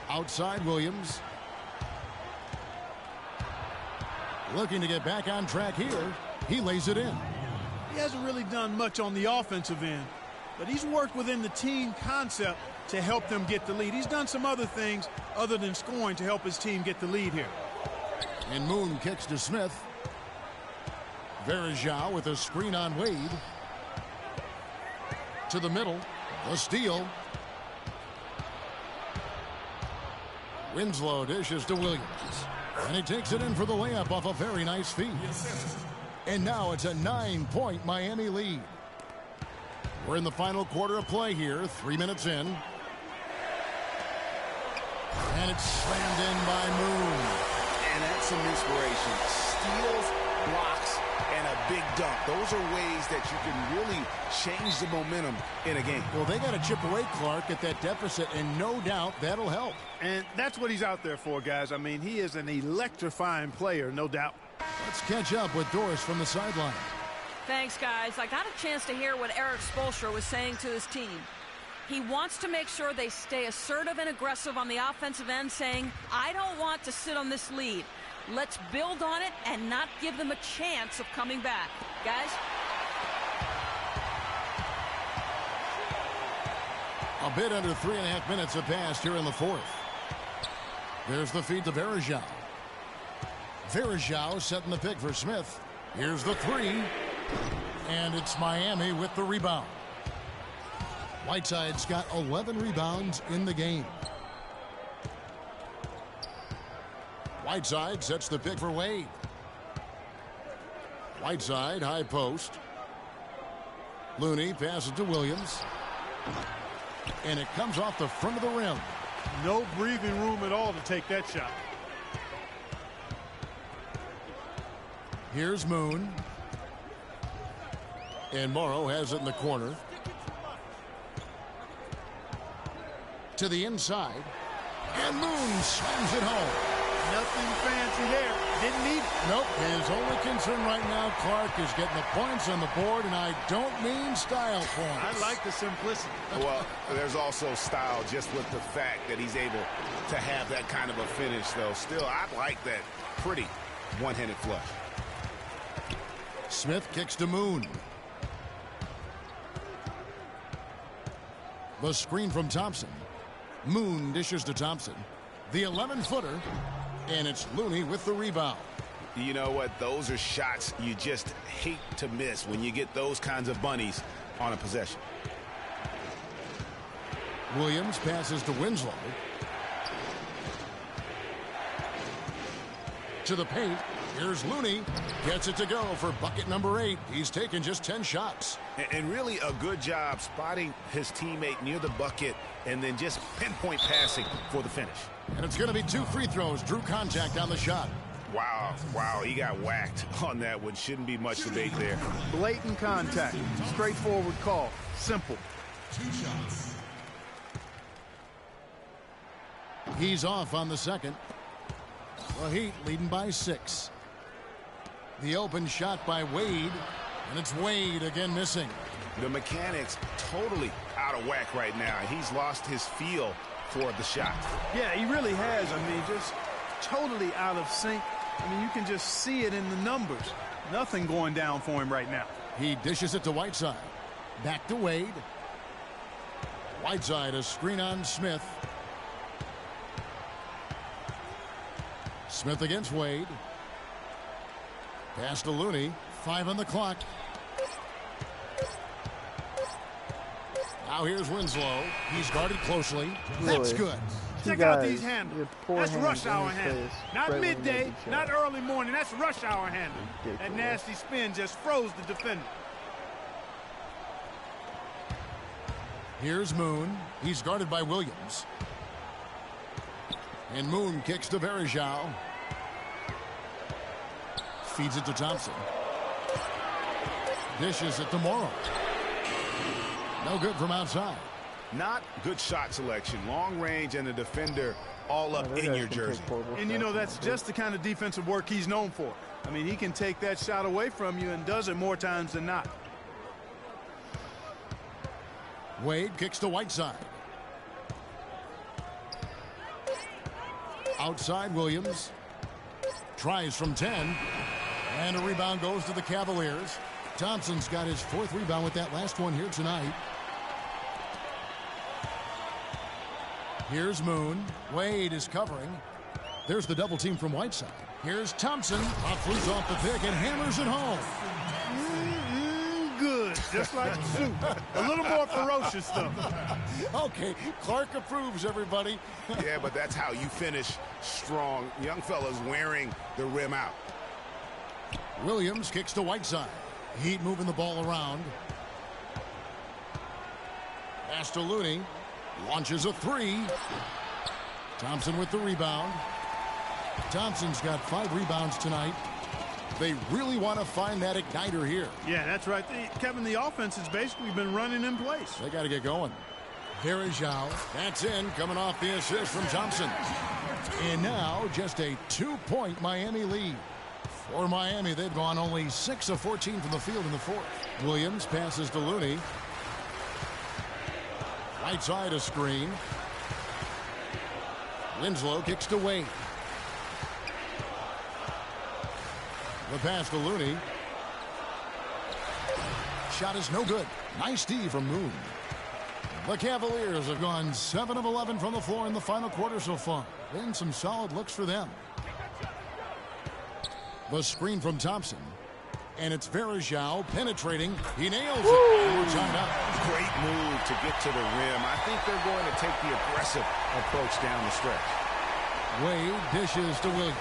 Outside Williams. Looking to get back on track here. He lays it in. He hasn't really done much on the offensive end, but he's worked within the team concept to help them get the lead. He's done some other things other than scoring to help his team get the lead here. And Moon kicks to Smith. Verajao with a screen on Wade. To the middle. A steal. Winslow dishes to Williams. And he takes it in for the layup off a very nice feed. And now it's a 9-point Miami lead. We're in the final quarter of play here. 3 minutes in. And it's slammed in by Moon. And that's some inspiration. Steals, blocks, and a big dunk. Those are ways that you can really change the momentum in a game. Well, they got to chip away, Clark, at that deficit, and no doubt that'll help. And that's what he's out there for, guys. I mean, he is an electrifying player, no doubt. Let's catch up with Doris from the sideline. Thanks, guys. I got a chance to hear what Eric Spoelstra was saying to his team. He wants to make sure they stay assertive and aggressive on the offensive end, saying, I don't want to sit on this lead. Let's build on it and not give them a chance of coming back. Guys? A bit under 3.5 minutes have passed here in the fourth. There's the feed to Verajao. Verajao setting the pick for Smith. Here's the three. And it's Miami with the rebound. Whiteside's got 11 rebounds in the game. Whiteside sets the pick for Wade. Whiteside, high post. Looney passes to Williams. And it comes off the front of the rim. No breathing room at all to take that shot. Here's Moon. And Morrow has it in the corner. To the inside. And Moon slams it home. Nothing fancy there. Didn't need it. Nope. His only concern right now, Clark, is getting the points on the board, and I don't mean style points. I like the simplicity. Well, there's also style just with the fact that he's able to have that kind of a finish, though. Still, I like that pretty one-handed flush. Smith kicks to Moon. The screen from Thompson. Moon dishes to Thompson. The 11-footer. And it's Looney with the rebound. You know what? Those are shots you just hate to miss when you get those kinds of bunnies on a possession. Williams passes to Winslow. To the paint. Here's Looney. Gets it to go for bucket number 8. He's taken just 10 shots. And really a good job spotting his teammate near the bucket and then just pinpoint passing for the finish. And it's going to be 2 free throws. Drew contact on the shot. Wow, he got whacked on that one. Shouldn't be much debate there. Blatant contact. Straightforward call. Simple. 2 shots. He's off on the second. The Heat leading by 6. The open shot by Wade. And it's Wade again missing. The mechanics totally out of whack right now. He's lost his feel for the shot. Yeah, he really has. I mean, just totally out of sync. I mean, you can just see it in the numbers. Nothing going down for him right now. He dishes it to Whiteside. Back to Wade. Whiteside, a screen on Smith. Smith against Wade. Pass to Looney. 5 on the clock. Now here's Winslow. He's guarded closely. That's good. Check out these handles. That's rush hour handle. Not midday, not early morning. That's rush hour handle. That nasty spin just froze the defender. Here's Moon. He's guarded by Williams. And Moon kicks to Varejao. Feeds it to Thompson. Dishes it to Morrow. No good from outside. Not good shot selection. Long range and the defender all up in your jersey. And, you know, that's just the kind of defensive work he's known for. I mean, he can take that shot away from you and does it more times than not. Wade kicks to Whiteside. Outside Williams. Tries from 10. And a rebound goes to the Cavaliers. Thompson's got his 4th rebound with that last one here tonight. Here's Moon. Wade is covering. There's the double team from Whiteside. Here's Thompson. Flings off the pick and hammers it home. Good. Just like soup. A little more ferocious stuff. Okay, Clark approves, everybody. Yeah, but that's how you finish strong. Young fella's wearing the rim out. Williams kicks to Whiteside. Heat moving the ball around. Pass to Looney. Launches a 3. Thompson with the rebound. Thompson's got 5 rebounds tonight. They really want to find that igniter here. Yeah, that's right. Kevin, the offense has basically been running in place. They got to get going. Varejao. That's in, coming off the assist from Thompson. And now just a 2-point Miami lead. For Miami, they've gone only 6 of 14 from the field in the 4th. Williams passes to Looney. Right side a screen. Winslow kicks to Wade. The pass to Looney. Shot is no good. Nice D from Moon. The Cavaliers have gone 7 of 11 from the floor in the final quarter so far. Been some solid looks for them. The screen from Thompson. And it's Varejao penetrating. He nails it. And we're tied up. Great move to get to the rim. I think they're going to take the aggressive approach down the stretch. Wade dishes to Williams.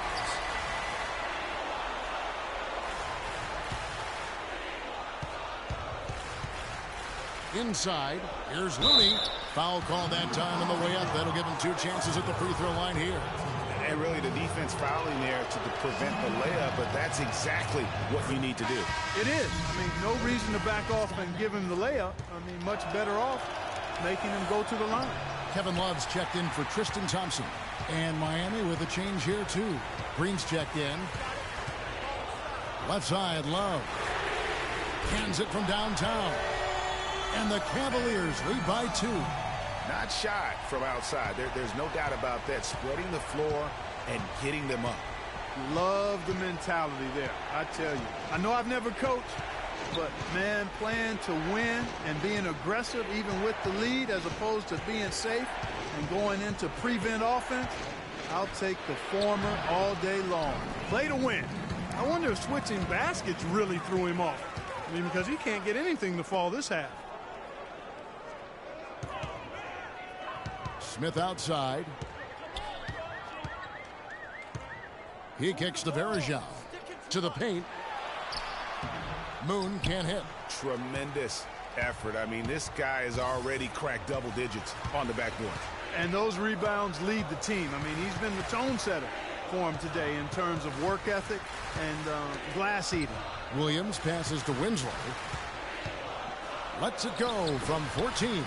Inside, here's Looney. Foul call that time on the way up. That'll give him 2 chances at the free throw line here. And really the defense fouling there to prevent the layup, but that's exactly what you need to do. It is. I mean, no reason to back off and give him the layup. I mean, much better off making him go to the line. Kevin Love's checked in for Tristan Thompson. And Miami with a change here, too. Green's checked in. Left side, Love. Cans it from downtown. And the Cavaliers lead by 2. Not shy from outside. There's no doubt about that. Spreading the floor and getting them up. Love the mentality there, I tell you. I know I've never coached, but, man, playing to win and being aggressive even with the lead as opposed to being safe and going into prevent offense, I'll take the former all day long. Play to win. I wonder if switching baskets really threw him off. I mean, because he can't get anything to fall this half. Smith outside. He kicks to Varejao. To the paint. Moon can't hit. Tremendous effort. I mean, this guy has already cracked double digits on the backboard. And those rebounds lead the team. I mean, he's been the tone setter for him today in terms of work ethic and glass eating. Williams passes to Winslow. Lets it go from 14.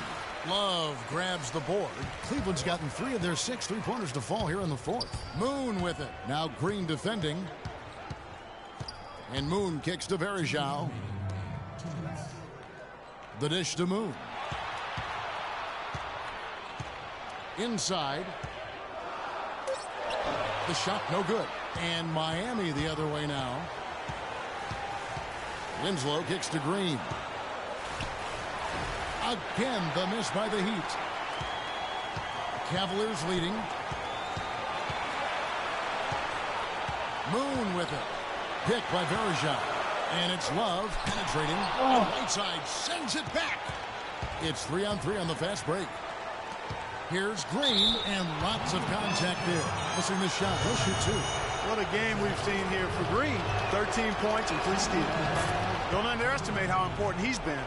Love grabs the board. Cleveland's gotten 3 of their 6 3-pointers to fall here in the 4th. Moon with it. Now Green defending. And Moon kicks to Varejao. The dish to Moon. Inside. The shot no good. And Miami the other way now. Winslow kicks to Green. Again, the miss by the Heat. Cavaliers leading. Moon with it. Picked by Verajao. And it's Love penetrating. Whiteside sends it back. It's 3-on-3 on the fast break. Here's Green, and lots of contact there. Missing the shot. He'll shoot 2. What a game we've seen here for Green. 13 points and 3 steals. Don't underestimate how important he's been.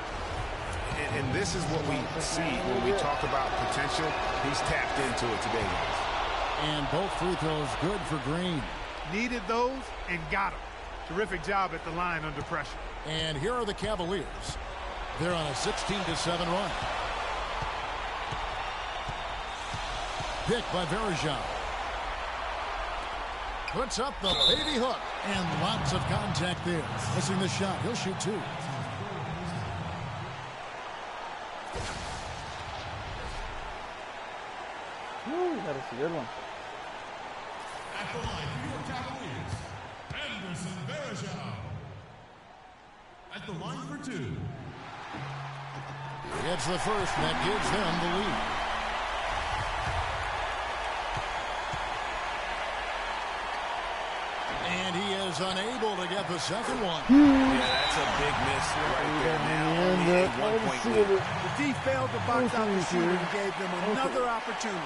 And this is what we see when we talk about potential. He's tapped into it today, guys. And both free throws good for Green. Needed those and got them. Terrific job at the line under pressure. And here are the Cavaliers. They're on a 16-7 run. Picked by Verajao. Puts up the baby hook. And lots of contact there. Missing the shot. He'll shoot 2. Woo, that is a good one. At the line for your Cavaliers, Anderson Verajao. At the line for 2. It's the first, and that gives them the lead. And he is unable to get the second one. Yeah, that's a big miss right there. Now only a 1-point lead. The D failed to box out the shooter and gave them another opportunity.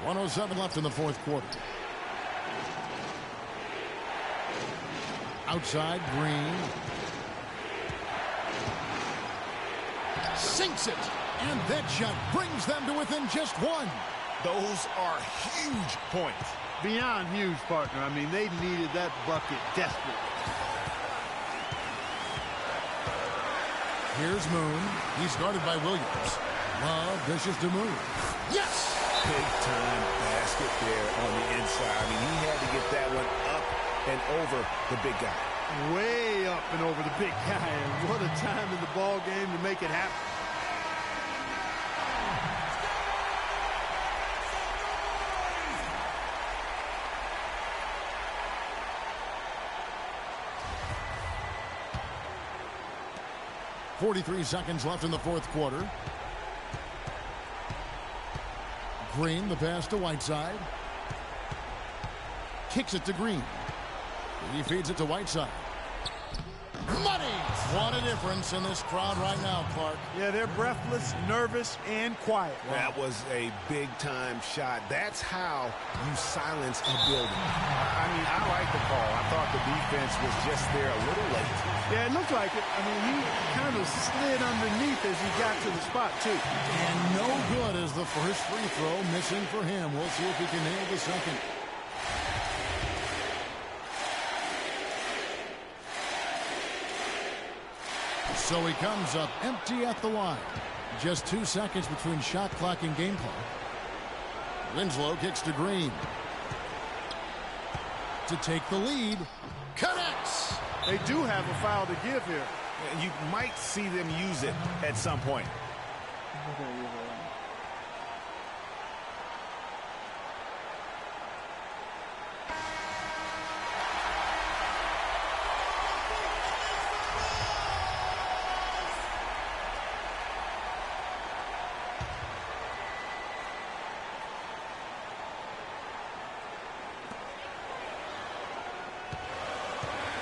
.107 left in the fourth quarter. Outside, Green. Sinks it. And that shot brings them to within just 1. Those are huge points. Beyond huge, partner. I mean, they needed that bucket desperately. Here's Moon. He's guarded by Williams. Love dishes to Moon. Yes! Big-time basket there on the inside. I mean, he had to get that one up and over the big guy. Way up and over the big guy. And what a time in the ball game to make it happen. .43 seconds left in the fourth quarter. Green, the pass to Whiteside. Kicks it to Green. He feeds it to Whiteside. Money! What a difference in this crowd right now, Clark. Yeah, they're breathless, nervous, and quiet. That was a big-time shot. That's how you silence a building. I mean, I like the call. I thought the defense was just there a little late. Yeah, it looked like it. I mean, he kind of slid underneath as he got to the spot, too. And no good as the first free throw missing for him. We'll see if he can nail the second. So he comes up empty at the line. Just 2 seconds between shot clock and game clock. Winslow kicks to Green. To take the lead. Connects! They do have a foul to give here. You might see them use it at some point.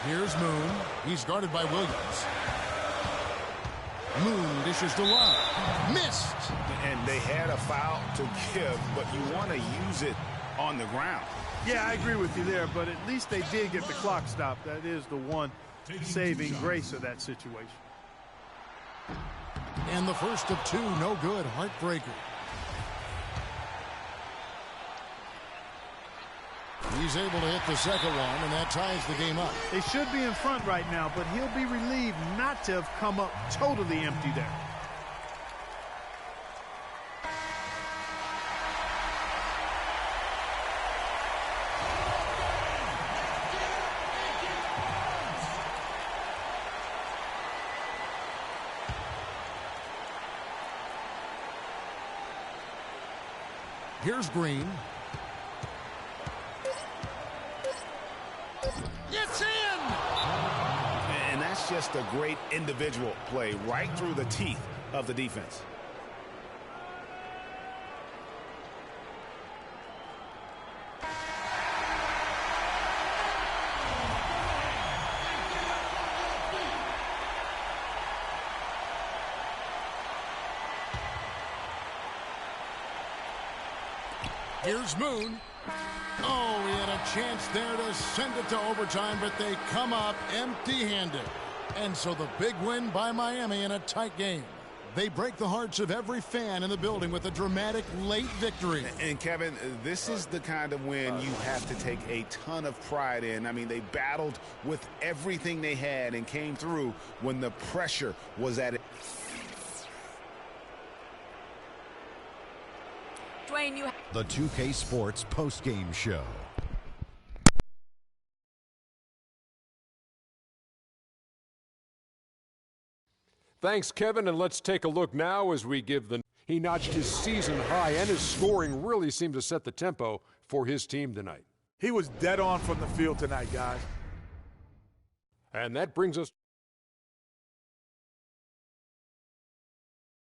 Here's Moon. He's guarded by Williams. Moon dishes to Love. Missed. And they had a foul to give, but you want to use it on the ground. Yeah, I agree with you there, but at least they did get the clock stopped. That is the one saving grace of that situation. And the first of 2, no good. Heartbreaker. He's able to hit the second one, and that ties the game up. They should be in front right now, but he'll be relieved not to have come up totally empty there. Here's Green. That's just a great individual play right through the teeth of the defense. Here's Moon. Oh, he had a chance there to send it to overtime, but they come up empty-handed. And so the big win by Miami in a tight game. They break the hearts of every fan in the building with a dramatic late victory. And Kevin, this is the kind of win you have to take a ton of pride in. I mean, they battled with everything they had and came through when the pressure was at it. Dwayne, the 2K Sports postgame show. Thanks, Kevin, and let's take a look now as we give the... He notched his season high, and his scoring really seemed to set the tempo for his team tonight. He was dead on from the field tonight, guys. And that brings us...